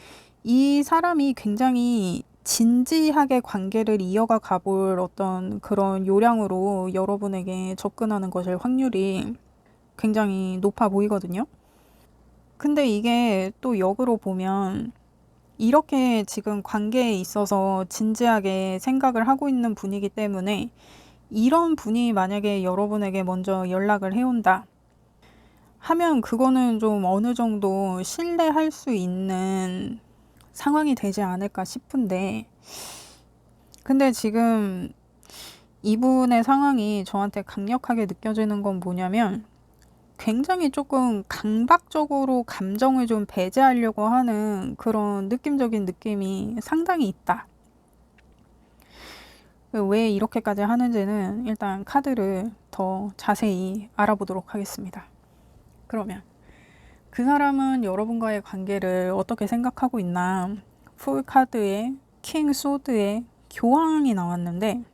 이 사람이 굉장히 진지하게 관계를 이어가 가볼 어떤 그런 요량으로 여러분에게 접근하는 것일 확률이 굉장히 높아 보이거든요. 근데 이게 또 역으로 보면 이렇게 지금 관계에 있어서 진지하게 생각을 하고 있는 분이기 때문에 이런 분이 만약에 여러분에게 먼저 연락을 해온다 하면 그거는 좀 어느 정도 신뢰할 수 있는 상황이 되지 않을까 싶은데, 근데 지금 이분의 상황이 저한테 강력하게 느껴지는 건 뭐냐면 굉장히 조금 강박적으로 감정을 좀 배제하려고 하는 그런 느낌적인 느낌이 상당히 있다. 왜 이렇게까지 하는지는 일단 카드를 더 자세히 알아보도록 하겠습니다. 그러면 그 사람은 여러분과의 관계를 어떻게 생각하고 있나? 풀 카드에 킹 소드에 교황이 나왔는데,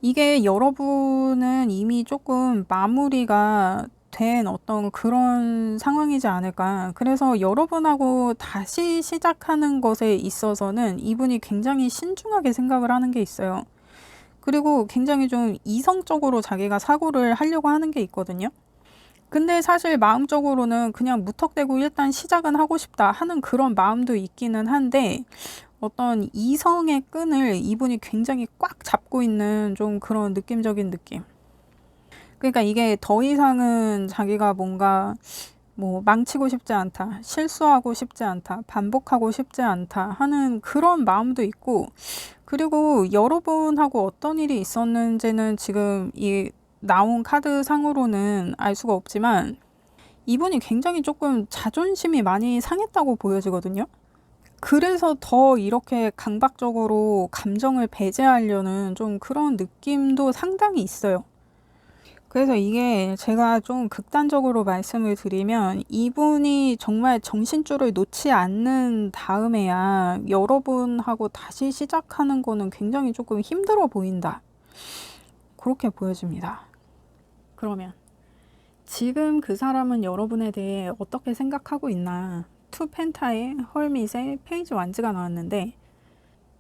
이게 여러분은 이미 조금 마무리가 된 어떤 그런 상황이지 않을까. 그래서 여러분하고 다시 시작하는 것에 있어서는 이분이 굉장히 신중하게 생각을 하는 게 있어요. 그리고 굉장히 좀 이성적으로 자기가 사고를 하려고 하는 게 있거든요. 근데 사실 마음적으로는 그냥 무턱대고 일단 시작은 하고 싶다 하는 그런 마음도 있기는 한데, 어떤 이성의 끈을 이분이 굉장히 꽉 잡고 있는 좀 그런 느낌적인 느낌. 그러니까 이게 더 이상은 자기가 뭔가 뭐 망치고 싶지 않다, 실수하고 싶지 않다, 반복하고 싶지 않다 하는 그런 마음도 있고, 그리고 여러분하고 어떤 일이 있었는지는 지금 이 나온 카드 상으로는 알 수가 없지만 이분이 굉장히 조금 자존심이 많이 상했다고 보여지거든요. 그래서 더 이렇게 강박적으로 감정을 배제하려는 좀 그런 느낌도 상당히 있어요. 그래서 이게 제가 좀 극단적으로 말씀을 드리면 이분이 정말 정신줄을 놓지 않는 다음에야 여러분하고 다시 시작하는 거는 굉장히 조금 힘들어 보인다. 그렇게 보여집니다. 그러면 지금 그 사람은 여러분에 대해 어떻게 생각하고 있나? 투 펜타의 헐밋의 페이지 완즈가 나왔는데,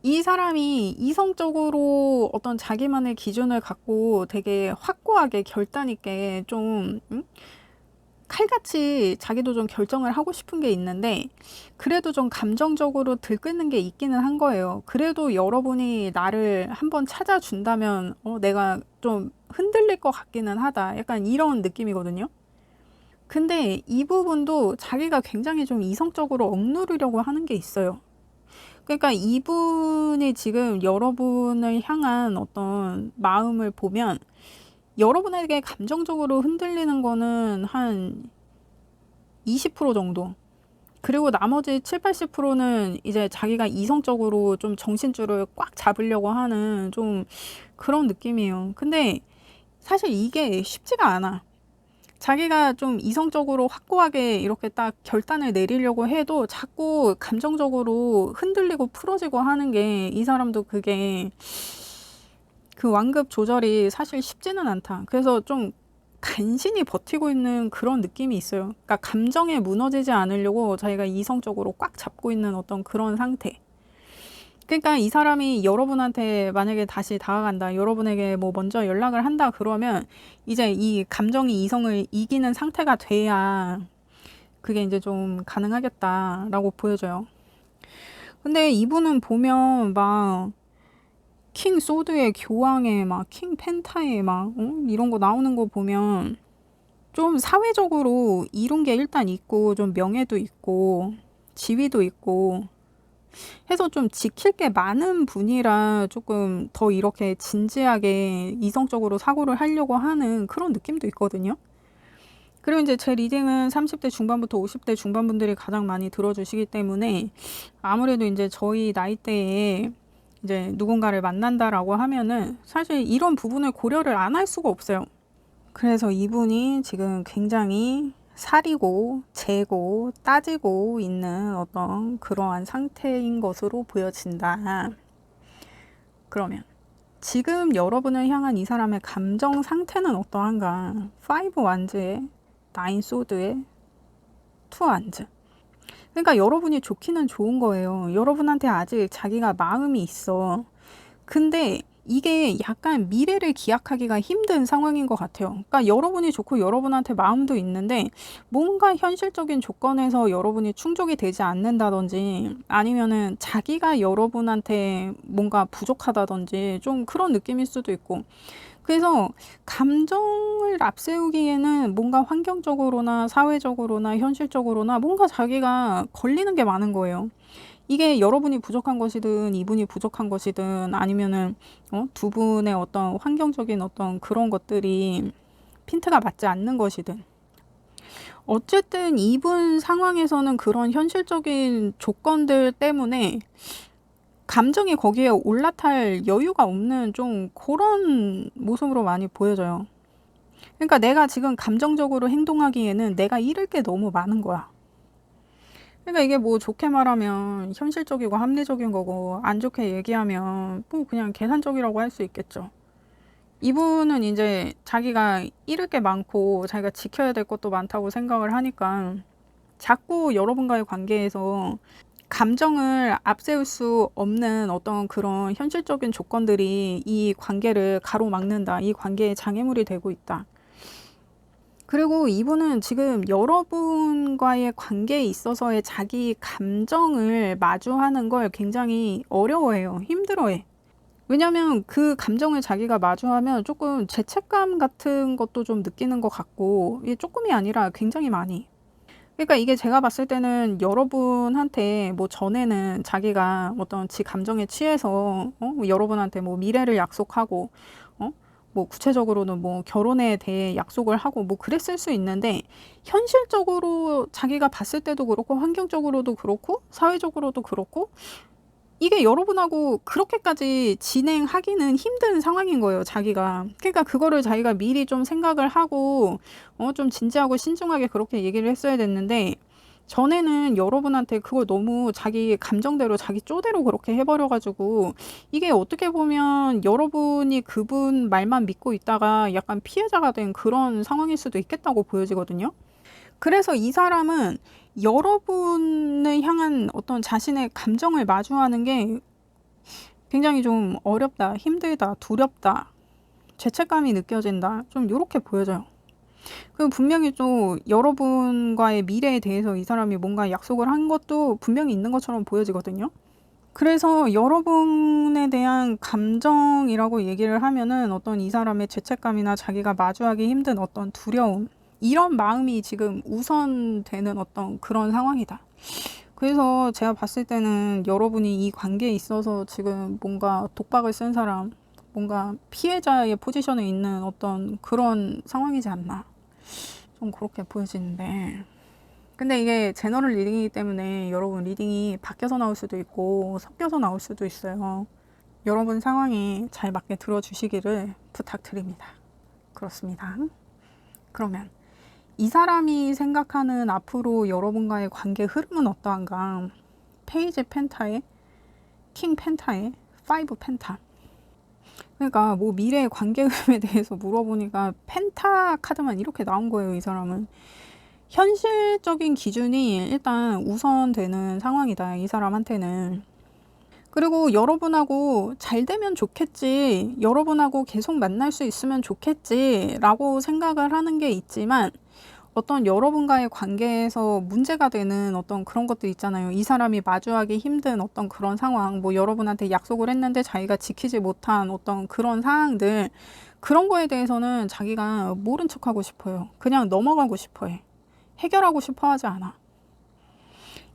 이 사람이 이성적으로 어떤 자기만의 기준을 갖고 되게 확고하게 결단 있게 좀 칼같이 자기도 좀 결정을 하고 싶은 게 있는데, 그래도 좀 감정적으로 들끓는 게 있기는 한 거예요. 그래도 여러분이 나를 한번 찾아준다면 내가 좀 흔들릴 것 같기는 하다, 약간 이런 느낌이거든요. 근데 이 부분도 자기가 굉장히 좀 이성적으로 억누르려고 하는 게 있어요. 그러니까 이분이 지금 여러분을 향한 어떤 마음을 보면 여러분에게 감정적으로 흔들리는 거는 한 20% 정도. 그리고 나머지 7, 80%는 이제 자기가 이성적으로 좀 정신줄을 꽉 잡으려고 하는 좀 그런 느낌이에요. 근데 사실 이게 쉽지가 않아. 자기가 좀 이성적으로 확고하게 이렇게 딱 결단을 내리려고 해도 자꾸 감정적으로 흔들리고 풀어지고 하는 게, 이 사람도 그게 그 완급 조절이 사실 쉽지는 않다. 그래서 좀 간신히 버티고 있는 그런 느낌이 있어요. 그러니까 감정에 무너지지 않으려고 자기가 이성적으로 꽉 잡고 있는 어떤 그런 상태. 그러니까 이 사람이 여러분한테 만약에 다시 다가간다, 여러분에게 뭐 먼저 연락을 한다 그러면 이제 이 감정이 이성을 이기는 상태가 돼야 그게 이제 좀 가능하겠다라고 보여져요. 근데 이분은 보면 막 킹 소드에 교황에 막 킹 펜타에 막 이런 거 나오는 거 보면 좀 사회적으로 이룬 게 일단 있고 좀 명예도 있고 지위도 있고 해서 좀 지킬 게 많은 분이라 조금 더 이렇게 진지하게 이성적으로 사고를 하려고 하는 그런 느낌도 있거든요. 그리고 이제 제 리딩은 30대 중반부터 50대 중반분들이 가장 많이 들어주시기 때문에 아무래도 이제 저희 나이대에 이제 누군가를 만난다라고 하면은 사실 이런 부분을 고려를 안 할 수가 없어요. 그래서 이분이 지금 굉장히 사리고 재고 따지고 있는 어떤 그러한 상태인 것으로 보여진다. 그러면 지금 여러분을 향한 이 사람의 감정 상태는 어떠한가? 5 완즈에 9 소드에 2 완즈. 그러니까 여러분이 좋기는 좋은 거예요. 여러분한테 아직 자기가 마음이 있어. 근데 이게 약간 미래를 기약하기가 힘든 상황인 것 같아요. 그러니까 여러분이 좋고 여러분한테 마음도 있는데 뭔가 현실적인 조건에서 여러분이 충족이 되지 않는다든지 아니면은 자기가 여러분한테 뭔가 부족하다든지 좀 그런 느낌일 수도 있고, 그래서 감정을 앞세우기에는 뭔가 환경적으로나 사회적으로나 현실적으로나 뭔가 자기가 걸리는 게 많은 거예요. 이게 여러분이 부족한 것이든 이분이 부족한 것이든 아니면은 두 분의 어떤 환경적인 어떤 그런 것들이 핀트가 맞지 않는 것이든 어쨌든 이분 상황에서는 그런 현실적인 조건들 때문에 감정이 거기에 올라탈 여유가 없는 좀 그런 모습으로 많이 보여져요. 그러니까 내가 지금 감정적으로 행동하기에는 내가 잃을 게 너무 많은 거야. 그러니까 이게 뭐 좋게 말하면 현실적이고 합리적인 거고 안 좋게 얘기하면 뭐 그냥 계산적이라고 할 수 있겠죠. 이분은 이제 자기가 잃을 게 많고 자기가 지켜야 될 것도 많다고 생각을 하니까 자꾸 여러분과의 관계에서 감정을 앞세울 수 없는 어떤 그런 현실적인 조건들이 이 관계를 가로막는다. 이 관계에 장애물이 되고 있다. 그리고 이분은 지금 여러분과의 관계에 있어서의 자기 감정을 마주하는 걸 굉장히 어려워해요. 힘들어해. 왜냐면 그 감정을 자기가 마주하면 조금 죄책감 같은 것도 좀 느끼는 것 같고, 이게 조금이 아니라 굉장히 많이. 그러니까 이게 제가 봤을 때는 여러분한테 뭐 전에는 자기가 어떤 지 감정에 취해서 여러분한테 뭐 미래를 약속하고 뭐 구체적으로는 뭐 결혼에 대해 약속을 하고 뭐 그랬을 수 있는데 현실적으로 자기가 봤을 때도 그렇고 환경적으로도 그렇고 사회적으로도 그렇고 이게 여러분하고 그렇게까지 진행하기는 힘든 상황인 거예요, 자기가. 그러니까 그거를 자기가 미리 좀 생각을 하고 좀 진지하고 신중하게 그렇게 얘기를 했어야 됐는데 전에는 여러분한테 그걸 너무 자기 감정대로 자기 쪼대로 그렇게 해버려가지고 이게 어떻게 보면 여러분이 그분 말만 믿고 있다가 약간 피해자가 된 그런 상황일 수도 있겠다고 보여지거든요. 그래서 이 사람은 여러분을 향한 어떤 자신의 감정을 마주하는 게 굉장히 좀 어렵다, 힘들다, 두렵다, 죄책감이 느껴진다, 좀 이렇게 보여져요. 그리고 분명히 또 여러분과의 미래에 대해서 이 사람이 뭔가 약속을 한 것도 분명히 있는 것처럼 보여지거든요. 그래서 여러분에 대한 감정이라고 얘기를 하면은 어떤 이 사람의 죄책감이나 자기가 마주하기 힘든 어떤 두려움, 이런 마음이 지금 우선되는 어떤 그런 상황이다. 그래서 제가 봤을 때는 여러분이 이 관계에 있어서 지금 뭔가 독박을 쓴 사람, 뭔가 피해자의 포지션에 있는 어떤 그런 상황이지 않나. 좀 그렇게 보여지는데. 근데 이게 제너럴 리딩이기 때문에 여러분 리딩이 바뀌어서 나올 수도 있고 섞여서 나올 수도 있어요. 여러분 상황에 잘 맞게 들어주시기를 부탁드립니다. 그렇습니다. 그러면 이 사람이 생각하는 앞으로 여러분과의 관계 흐름은 어떠한가? 페이지 펜타에 킹 펜타에 5 펜타. 그러니까 뭐 미래의 관계 흐름에 대해서 물어보니까 펜타 카드만 이렇게 나온 거예요, 이 사람은. 현실적인 기준이 일단 우선되는 상황이다, 이 사람한테는. 그리고 여러분하고 잘 되면 좋겠지, 여러분하고 계속 만날 수 있으면 좋겠지 라고 생각을 하는 게 있지만 어떤 여러분과의 관계에서 문제가 되는 어떤 그런 것들 있잖아요. 이 사람이 마주하기 힘든 어떤 그런 상황, 뭐 여러분한테 약속을 했는데 자기가 지키지 못한 어떤 그런 상황들, 그런 거에 대해서는 자기가 모른 척하고 싶어요. 그냥 넘어가고 싶어 해. 해결하고 싶어 하지 않아.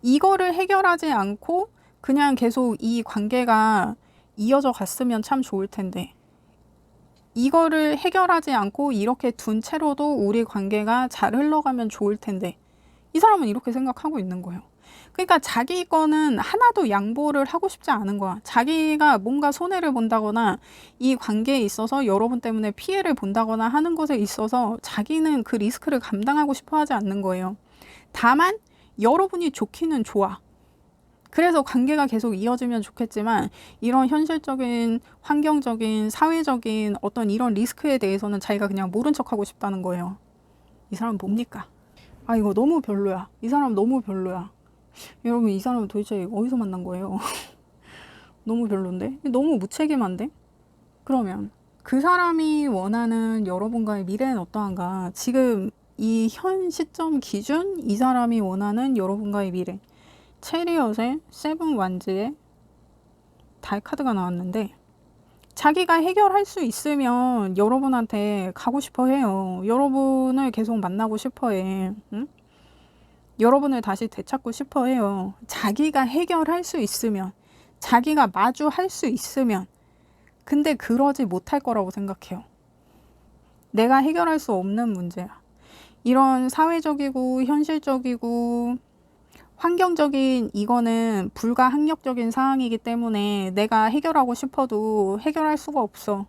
이거를 해결하지 않고 그냥 계속 이 관계가 이어져 갔으면 참 좋을 텐데, 이거를 해결하지 않고 이렇게 둔 채로도 우리 관계가 잘 흘러가면 좋을 텐데, 이 사람은 이렇게 생각하고 있는 거예요. 그러니까 자기 거는 하나도 양보를 하고 싶지 않은 거야. 자기가 뭔가 손해를 본다거나 이 관계에 있어서 여러분 때문에 피해를 본다거나 하는 것에 있어서 자기는 그 리스크를 감당하고 싶어 하지 않는 거예요. 다만 여러분이 좋기는 좋아. 그래서 관계가 계속 이어지면 좋겠지만 이런 현실적인, 환경적인, 사회적인 어떤 이런 리스크에 대해서는 자기가 그냥 모른 척하고 싶다는 거예요. 이 사람 뭡니까? 아, 이거 너무 별로야. 이 사람 너무 별로야. 여러분, 이 사람은 도대체 어디서 만난 거예요? 너무 별론데? 너무 무책임한데? 그러면 그 사람이 원하는 여러분과의 미래는 어떠한가? 지금 이 현 시점 기준 이 사람이 원하는 여러분과의 미래, 체리엇의 세븐 완즈의 달 카드가 나왔는데, 자기가 해결할 수 있으면 여러분한테 가고 싶어 해요. 여러분을 계속 만나고 싶어 해. 응? 여러분을 다시 되찾고 싶어 해요. 자기가 해결할 수 있으면, 자기가 마주할 수 있으면. 근데 그러지 못할 거라고 생각해요. 내가 해결할 수 없는 문제야. 이런 사회적이고 현실적이고 환경적인 이거는 불가항력적인 상황이기 때문에 내가 해결하고 싶어도 해결할 수가 없어.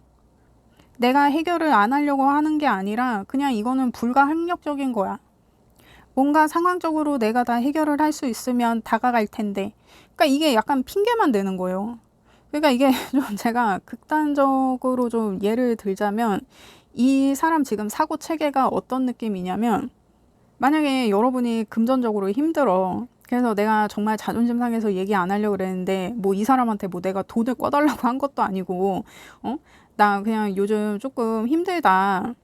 내가 해결을 안 하려고 하는 게 아니라 그냥 이거는 불가항력적인 거야. 뭔가 상황적으로 내가 다 해결을 할 수 있으면 다가갈 텐데. 그러니까 이게 약간 핑계만 되는 거예요. 그러니까 이게 좀 제가 극단적으로 좀 예를 들자면, 이 사람 지금 사고 체계가 어떤 느낌이냐면, 만약에 여러분이 금전적으로 힘들어. 그래서 내가 정말 자존심 상해서 얘기 안 하려고 그랬는데, 뭐 이 사람한테 뭐 내가 돈을 꿔달라고 한 것도 아니고, 나 그냥 요즘 조금 힘들다.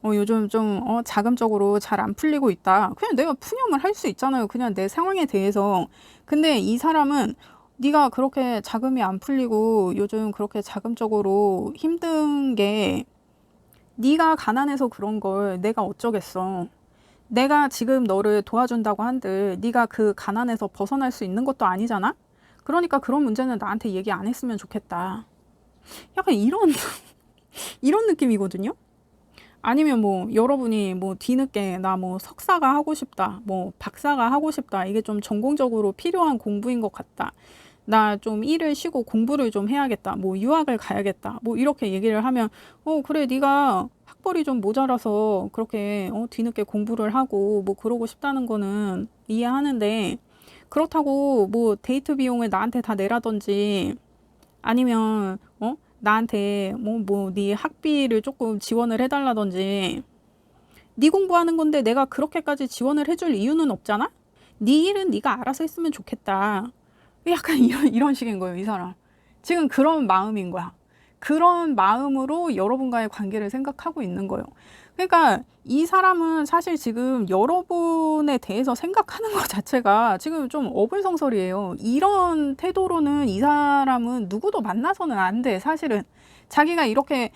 요즘 좀 자금적으로 잘 안 풀리고 있다. 그냥 내가 푸념을 할 수 있잖아요. 그냥 내 상황에 대해서. 근데 이 사람은 네가 그렇게 자금이 안 풀리고 요즘 그렇게 자금적으로 힘든 게 네가 가난해서 그런 걸 내가 어쩌겠어. 내가 지금 너를 도와준다고 한들 네가 그 가난에서 벗어날 수 있는 것도 아니잖아? 그러니까 그런 문제는 나한테 얘기 안 했으면 좋겠다. 약간 이런 이런 느낌이거든요. 아니면 뭐 여러분이 뭐 뒤늦게 나 뭐 석사가 하고 싶다, 뭐 박사가 하고 싶다, 이게 좀 전공적으로 필요한 공부인 것 같다, 나 좀 일을 쉬고 공부를 좀 해야겠다, 뭐 유학을 가야겠다, 뭐 이렇게 얘기를 하면 그래, 네가 학벌이 좀 모자라서 그렇게 뒤늦게 공부를 하고 뭐 그러고 싶다는 거는 이해하는데, 그렇다고 뭐 데이트 비용을 나한테 다 내라든지, 아니면 나한테 뭐 네 학비를 조금 지원을 해달라든지. 네 공부하는 건데 내가 그렇게까지 지원을 해줄 이유는 없잖아? 네 일은 네가 알아서 했으면 좋겠다. 약간 이런 식인 거예요, 이 사람. 지금 그런 마음인 거야. 그런 마음으로 여러분과의 관계를 생각하고 있는 거예요. 그러니까 이 사람은 사실 지금 여러분에 대해서 생각하는 것 자체가 지금 좀 어불성설이에요. 이런 태도로는 이 사람은 누구도 만나서는 안 돼, 사실은. 자기가 이렇게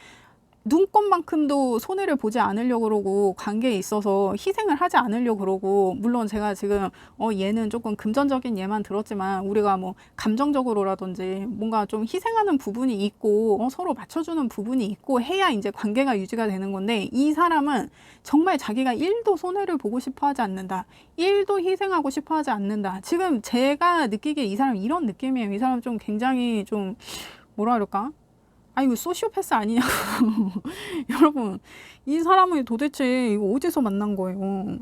눈꽃만큼도 손해를 보지 않으려고 그러고, 관계에 있어서 희생을 하지 않으려고 그러고, 물론 제가 지금 얘는 조금 금전적인 예만 들었지만 우리가 뭐 감정적으로라든지 뭔가 좀 희생하는 부분이 있고 서로 맞춰주는 부분이 있고 해야 이제 관계가 유지가 되는 건데, 이 사람은 정말 자기가 1도 손해를 보고 싶어 하지 않는다, 1도 희생하고 싶어 하지 않는다. 지금 제가 느끼기에 이 사람 이런 느낌이에요. 이 사람 좀 굉장히 좀 뭐라 그럴까, 이거 소시오패스 아니냐고. 여러분, 이 사람을 도대체 이거 어디서 만난 거예요?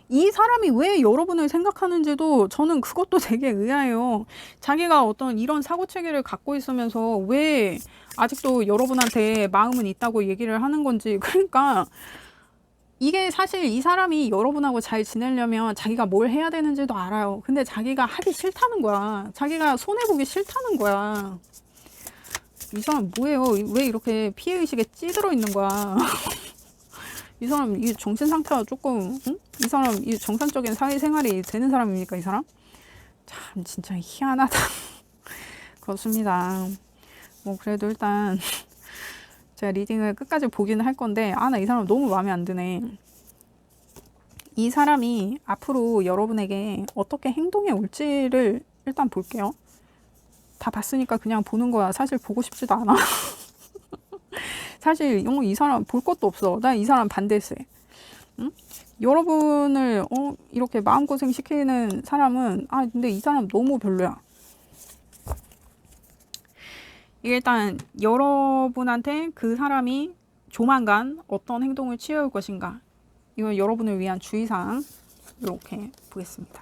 이 사람이 왜 여러분을 생각하는지도 저는 그것도 되게 의아해요. 자기가 어떤 이런 사고체계를 갖고 있으면서 왜 아직도 여러분한테 마음은 있다고 얘기를 하는 건지. 그러니까 이게 사실 이 사람이 여러분하고 잘 지내려면 자기가 뭘 해야 되는지도 알아요. 근데 자기가 하기 싫다는 거야. 자기가 손해보기 싫다는 거야. 이 사람 뭐예요? 왜 이렇게 피해의식에 찌들어 있는 거야? 이 사람 이 정신 상태가 조금 이 사람 이 정상적인 사회생활이 되는 사람입니까 이 사람? 참 진짜 희한하다. 그렇습니다. 뭐 그래도 일단 제가 리딩을 끝까지 보기는 할 건데 나 이 사람 너무 마음에 안 드네. 이 사람이 앞으로 여러분에게 어떻게 행동해 올지를 일단 볼게요. 다 봤으니까 그냥 보는 거야. 사실 보고 싶지도 않아. 사실 이 사람 볼 것도 없어. 나 이 사람 반대세. 응? 여러분을 이렇게 마음고생 시키는 사람은 근데 이 사람 너무 별로야. 일단 여러분한테 그 사람이 조만간 어떤 행동을 취해올 것인가, 이건 여러분을 위한 주의사항 이렇게 보겠습니다.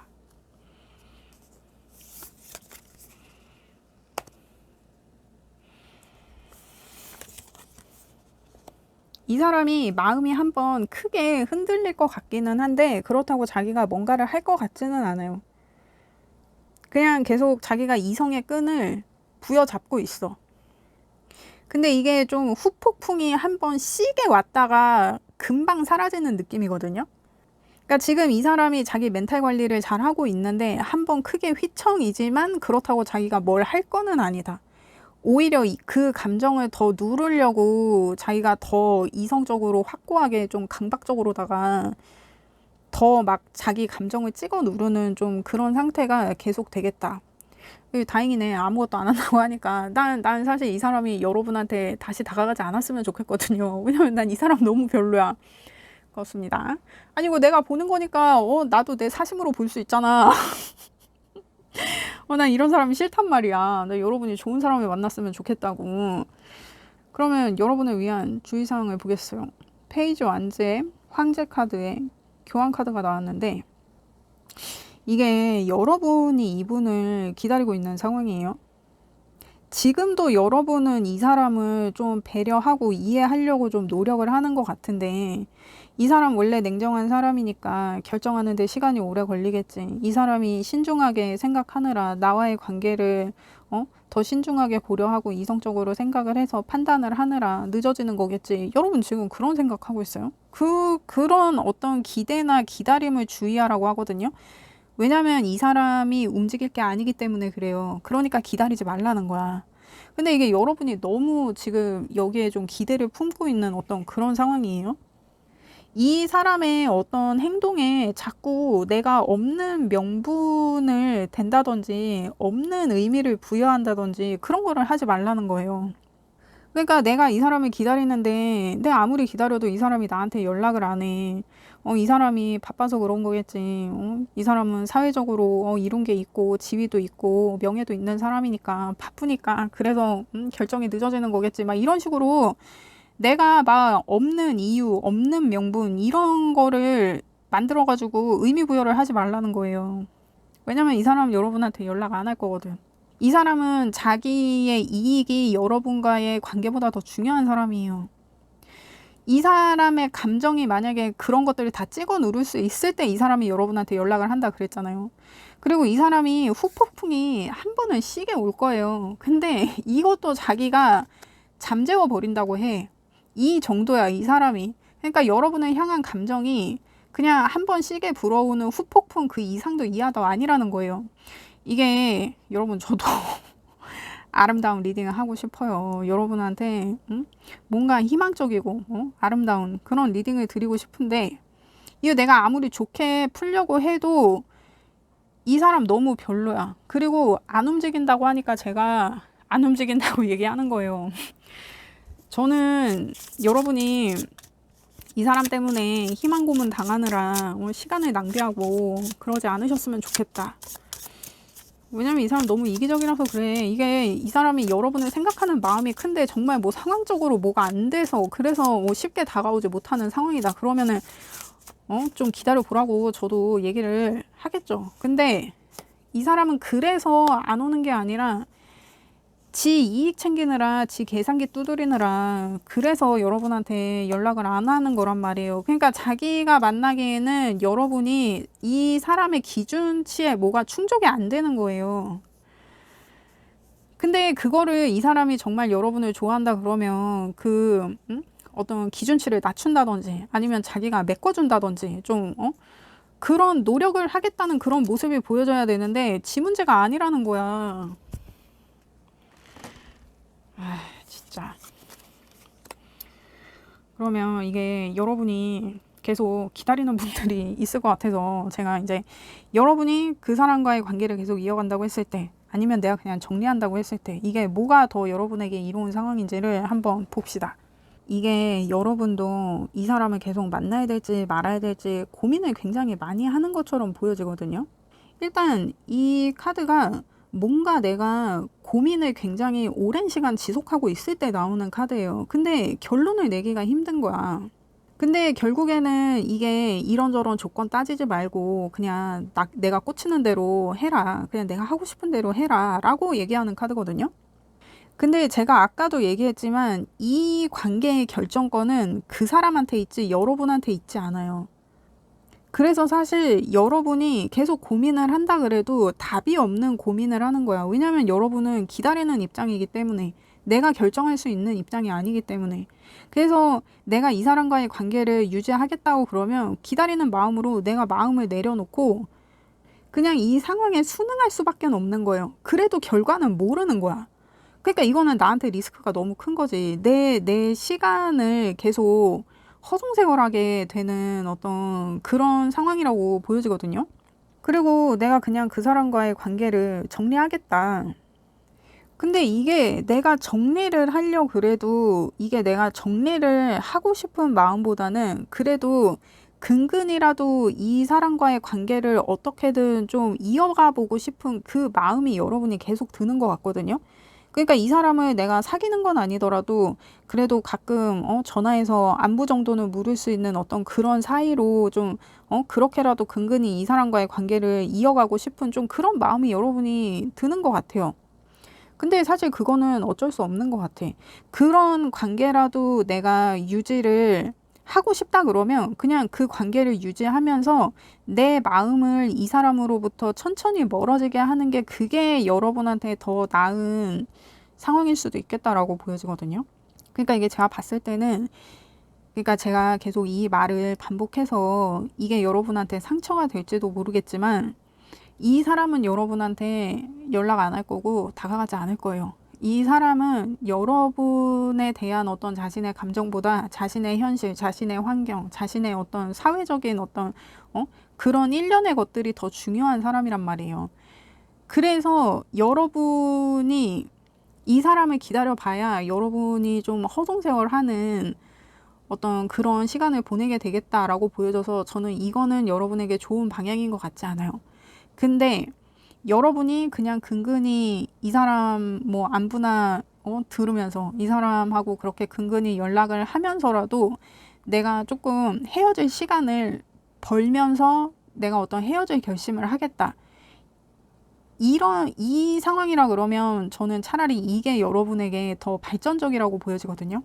이 사람이 마음이 한번 크게 흔들릴 것 같기는 한데 그렇다고 자기가 뭔가를 할 것 같지는 않아요. 그냥 계속 자기가 이성의 끈을 부여잡고 있어. 근데 이게 좀 후폭풍이 한번 시게 왔다가 금방 사라지는 느낌이거든요. 그러니까 지금 이 사람이 자기 멘탈 관리를 잘 하고 있는데 한번 크게 휘청이지만 그렇다고 자기가 뭘 할 거는 아니다. 오히려 그 감정을 더 누르려고 자기가 더 이성적으로 확고하게 좀 강박적으로다가 더 막 자기 감정을 찍어 누르는 좀 그런 상태가 계속 되겠다. 다행이네. 아무것도 안 한다고 하니까. 난 사실 이 사람이 여러분한테 다시 다가가지 않았으면 좋겠거든요. 왜냐면 난 이 사람 너무 별로야. 그렇습니다. 아니고 내가 보는 거니까 나도 내 사심으로 볼 수 있잖아. 난 이런 사람이 싫단 말이야. 나 여러분이 좋은 사람을 만났으면 좋겠다고. 그러면 여러분을 위한 주의사항을 보겠어요. 페이지 완제 황제 카드에 교환 카드가 나왔는데 이게 여러분이 이분을 기다리고 있는 상황이에요. 지금도 여러분은 이 사람을 좀 배려하고 이해하려고 좀 노력을 하는 것 같은데 이 사람 원래 냉정한 사람이니까 결정하는데 시간이 오래 걸리겠지. 이 사람이 신중하게 생각하느라 나와의 관계를 더 신중하게 고려하고 이성적으로 생각을 해서 판단을 하느라 늦어지는 거겠지. 여러분 지금 그런 생각하고 있어요? 그런 어떤 기대나 기다림을 주의하라고 하거든요. 왜냐면 이 사람이 움직일 게 아니기 때문에 그래요. 그러니까 기다리지 말라는 거야. 근데 이게 여러분이 너무 지금 여기에 좀 기대를 품고 있는 어떤 그런 상황이에요. 이 사람의 어떤 행동에 자꾸 내가 없는 명분을 댄다든지 없는 의미를 부여한다든지 그런 거를 하지 말라는 거예요. 그러니까 내가 이 사람을 기다리는데 내가 아무리 기다려도 이 사람이 나한테 연락을 안 해. 이 사람이 바빠서 그런 거겠지. 이 사람은 사회적으로 이룬 게 있고 지위도 있고 명예도 있는 사람이니까 바쁘니까 그래서 결정이 늦어지는 거겠지. 막 이런 식으로 내가 막 없는 이유, 없는 명분 이런 거를 만들어가지고 의미 부여를 하지 말라는 거예요. 왜냐면 이 사람 여러분한테 연락 안 할 거거든. 이 사람은 자기의 이익이 여러분과의 관계보다 더 중요한 사람이에요. 이 사람의 감정이 만약에 그런 것들을 다 찍어 누를 수 있을 때 이 사람이 여러분한테 연락을 한다 그랬잖아요. 그리고 이 사람이 후폭풍이 한 번은 시게 올 거예요. 근데 이것도 자기가 잠재워 버린다고 해. 이 정도야 이 사람이. 그러니까 여러분을 향한 감정이 그냥 한 번 시게 불어오는 후폭풍 그 이상도 이하도 아니라는 거예요. 이게 여러분 저도 아름다운 리딩을 하고 싶어요. 여러분한테 뭔가 희망적이고 아름다운 그런 리딩을 드리고 싶은데 이거 내가 아무리 좋게 풀려고 해도 이 사람 너무 별로야. 그리고 안 움직인다고 하니까 제가 안 움직인다고 얘기하는 거예요. 저는 여러분이 이 사람 때문에 희망 고문 당하느라 시간을 낭비하고 그러지 않으셨으면 좋겠다. 왜냐면 이 사람 너무 이기적이라서 그래. 이게 이 사람이 여러분을 생각하는 마음이 큰데 정말 뭐 상황적으로 뭐가 안 돼서 그래서 뭐 쉽게 다가오지 못하는 상황이다. 그러면은 좀 기다려 보라고 저도 얘기를 하겠죠. 근데 이 사람은 그래서 안 오는 게 아니라 지 이익 챙기느라 지 계산기 두드리느라 그래서 여러분한테 연락을 안 하는 거란 말이에요. 그러니까 자기가 만나기에는 여러분이 이 사람의 기준치에 뭐가 충족이 안 되는 거예요. 근데 그거를 이 사람이 정말 여러분을 좋아한다 그러면 어떤 기준치를 낮춘다든지 아니면 자기가 메꿔준다든지 좀 그런 노력을 하겠다는 그런 모습이 보여져야 되는데 지 문제가 아니라는 거야. 아, 진짜. 그러면 이게 여러분이 계속 기다리는 분들이 있을 것 같아서 제가 이제 여러분이 그 사람과의 관계를 계속 이어간다고 했을 때 아니면 내가 그냥 정리한다고 했을 때 이게 뭐가 더 여러분에게 이로운 상황인지를 한번 봅시다. 이게 여러분도 이 사람을 계속 만나야 될지 말아야 될지 고민을 굉장히 많이 하는 것처럼 보여지거든요. 일단 이 카드가 뭔가 내가 고민을 굉장히 오랜 시간 지속하고 있을 때 나오는 카드예요. 근데 결론을 내기가 힘든 거야. 근데 결국에는 이게 이런저런 조건 따지지 말고 그냥 내가 꽂히는 대로 해라. 그냥 내가 하고 싶은 대로 해라. 라고 얘기하는 카드거든요. 근데 제가 아까도 얘기했지만 이 관계의 결정권은 그 사람한테 있지 여러분한테 있지 않아요. 그래서 사실 여러분이 계속 고민을 한다 그래도 답이 없는 고민을 하는 거야. 왜냐면 여러분은 기다리는 입장이기 때문에 내가 결정할 수 있는 입장이 아니기 때문에. 그래서 내가 이 사람과의 관계를 유지하겠다고 그러면 기다리는 마음으로 내가 마음을 내려놓고 그냥 이 상황에 순응할 수밖에 없는 거예요. 그래도 결과는 모르는 거야. 그러니까 이거는 나한테 리스크가 너무 큰 거지. 내 시간을 계속 허송세월하게 되는 어떤 그런 상황이라고 보여지거든요. 그리고 내가 그냥 그 사람과의 관계를 정리하겠다. 근데 이게 내가 정리를 하려고 그래도 이게 내가 정리를 하고 싶은 마음보다는 그래도 근근이라도 이 사람과의 관계를 어떻게든 좀 이어가 보고 싶은 그 마음이 여러분이 계속 드는 것 같거든요. 그러니까 이 사람을 내가 사귀는 건 아니더라도 그래도 가끔 전화해서 안부 정도는 물을 수 있는 어떤 그런 사이로 좀 그렇게라도 근근히 이 사람과의 관계를 이어가고 싶은 좀 그런 마음이 여러분이 드는 것 같아요. 근데 사실 그거는 어쩔 수 없는 것 같아. 그런 관계라도 내가 유지를 하고 싶다 그러면 그냥 그 관계를 유지하면서 내 마음을 이 사람으로부터 천천히 멀어지게 하는 게 그게 여러분한테 더 나은 상황일 수도 있겠다라고 보여지거든요. 그러니까 이게 제가 봤을 때는 그러니까 제가 계속 이 말을 반복해서 이게 여러분한테 상처가 될지도 모르겠지만 이 사람은 여러분한테 연락 안 할 거고 다가가지 않을 거예요. 이 사람은 여러분에 대한 어떤 자신의 감정보다 자신의 현실, 자신의 환경, 자신의 어떤 사회적인 어떤 그런 일련의 것들이 더 중요한 사람이란 말이에요. 그래서 여러분이 이 사람을 기다려봐야 여러분이 좀 허송세월하는 어떤 그런 시간을 보내게 되겠다라고 보여져서 저는 이거는 여러분에게 좋은 방향인 것 같지 않아요. 근데 여러분이 그냥 근근히 이 사람 뭐 안부나 들으면서 이 사람하고 그렇게 근근히 연락을 하면서라도 내가 조금 헤어질 시간을 벌면서 내가 어떤 헤어질 결심을 하겠다. 이 상황이라 그러면 저는 차라리 이게 여러분에게 더 발전적이라고 보여지거든요.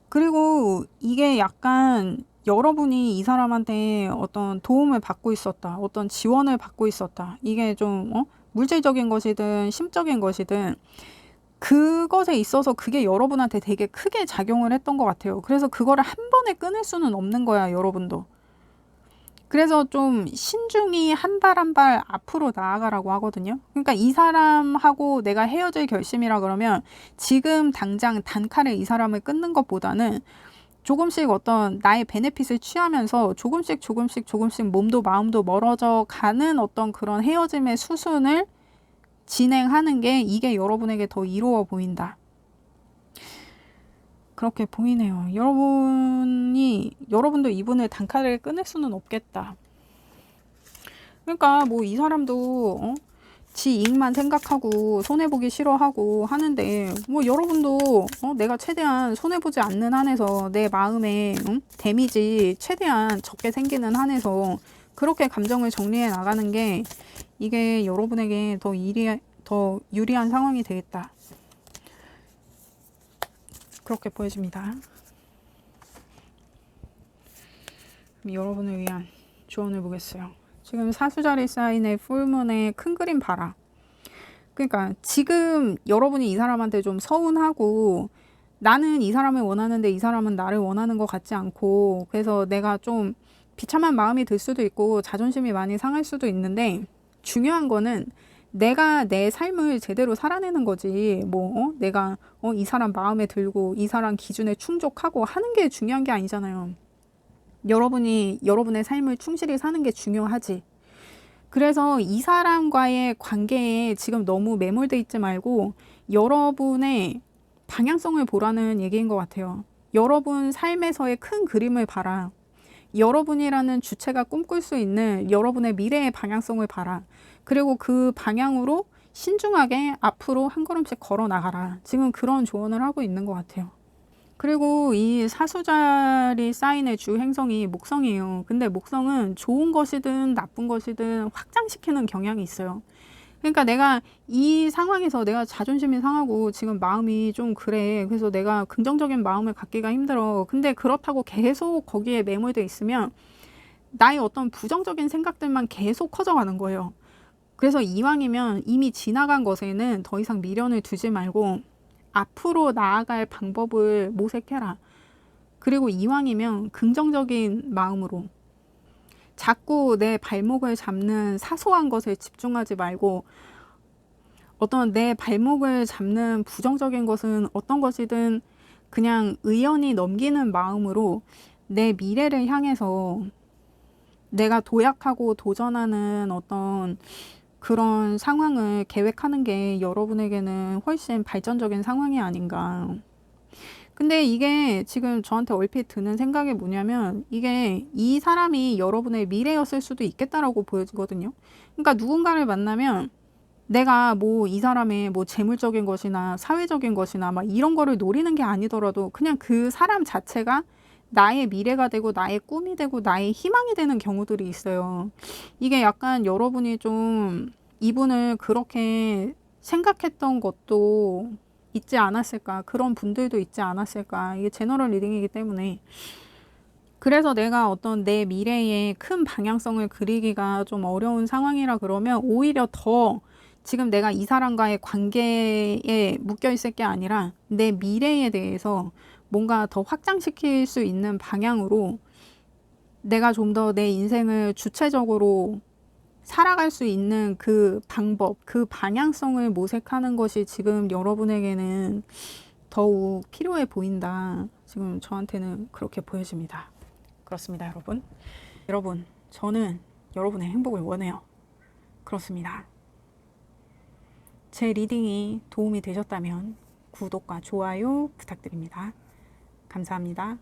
그리고 이게 약간 여러분이 이 사람한테 어떤 도움을 받고 있었다. 어떤 지원을 받고 있었다. 이게 좀 물질적인 것이든 심적인 것이든 그것에 있어서 그게 여러분한테 되게 크게 작용을 했던 것 같아요. 그래서 그거를 한 번에 끊을 수는 없는 거야, 여러분도. 그래서 좀 신중히 한 발 한 발 앞으로 나아가라고 하거든요. 그러니까 이 사람하고 내가 헤어질 결심이라 그러면 지금 당장 단칼에 이 사람을 끊는 것보다는 조금씩 어떤 나의 베네핏을 취하면서 조금씩 몸도 마음도 멀어져 가는 어떤 그런 헤어짐의 수순을 진행하는 게 이게 여러분에게 더 이로워 보인다. 그렇게 보이네요. 여러분도 이분을 단칼에 끊을 수는 없겠다. 그러니까 뭐 이 사람도 지 이익만 생각하고 손해보기 싫어하고 하는데 뭐 여러분도 내가 최대한 손해보지 않는 한에서 내 마음에 데미지 최대한 적게 생기는 한에서 그렇게 감정을 정리해 나가는 게 이게 여러분에게 더 유리한 상황이 되겠다. 그렇게 보여집니다. 여러분을 위한 조언을 보겠어요. 지금 사수자리 사인의 풀문에 큰 그림 봐라. 그러니까 지금 여러분이 이 사람한테 좀 서운하고 나는 이 사람을 원하는데 이 사람은 나를 원하는 것 같지 않고, 그래서 내가 좀 비참한 마음이 들 수도 있고 자존심이 많이 상할 수도 있는데, 중요한 거는 내가 내 삶을 제대로 살아내는 거지. 내가 이 사람 마음에 들고 이 사람 기준에 충족하고 하는 게 중요한 게 아니잖아요. 여러분이 여러분의 삶을 충실히 사는 게 중요하지. 그래서 이 사람과의 관계에 지금 너무 매몰돼 있지 말고 여러분의 방향성을 보라는 얘기인 것 같아요. 여러분 삶에서의 큰 그림을 봐라. 여러분이라는 주체가 꿈꿀 수 있는 여러분의 미래의 방향성을 봐라. 그리고 그 방향으로 신중하게 앞으로 한 걸음씩 걸어 나가라. 지금 그런 조언을 하고 있는 것 같아요. 그리고 이 사수자리 사인의 주 행성이 목성이에요. 근데 목성은 좋은 것이든 나쁜 것이든 확장시키는 경향이 있어요. 그러니까 내가 이 상황에서 내가 자존심이 상하고 지금 마음이 좀 그래. 그래서 내가 긍정적인 마음을 갖기가 힘들어. 근데 그렇다고 계속 거기에 매몰돼 있으면 나의 어떤 부정적인 생각들만 계속 커져가는 거예요. 그래서 이왕이면 이미 지나간 것에는 더 이상 미련을 두지 말고 앞으로 나아갈 방법을 모색해라. 그리고 이왕이면 긍정적인 마음으로 자꾸 내 발목을 잡는 사소한 것에 집중하지 말고 어떤 내 발목을 잡는 부정적인 것은 어떤 것이든 그냥 의연히 넘기는 마음으로 내 미래를 향해서 내가 도약하고 도전하는 어떤 그런 상황을 계획하는 게 여러분에게는 훨씬 발전적인 상황이 아닌가. 근데 이게 지금 저한테 얼핏 드는 생각이 뭐냐면 이게 이 사람이 여러분의 미래였을 수도 있겠다라고 보여지거든요. 그러니까 누군가를 만나면 내가 이 사람의 재물적인 것이나 사회적인 것이나 막 이런 거를 노리는 게 아니더라도 그냥 그 사람 자체가 나의 미래가 되고 나의 꿈이 되고 나의 희망이 되는 경우들이 있어요. 이게 약간 여러분이 좀 이분을 그렇게 생각했던 것도 있지 않았을까, 그런 분들도 있지 않았을까. 이게 제너럴 리딩이기 때문에. 그래서 내가 어떤 내 미래의 큰 방향성을 그리기가 좀 어려운 상황이라 그러면 오히려 더 지금 내가 이 사람과의 관계에 묶여 있을 게 아니라 내 미래에 대해서 뭔가 더 확장시킬 수 있는 방향으로 내가 좀 더 내 인생을 주체적으로 살아갈 수 있는 그 방법, 그 방향성을 모색하는 것이 지금 여러분에게는 더욱 필요해 보인다. 지금 저한테는 그렇게 보여집니다. 그렇습니다, 여러분. 여러분, 저는 여러분의 행복을 원해요. 그렇습니다. 제 리딩이 도움이 되셨다면 구독과 좋아요 부탁드립니다. 감사합니다.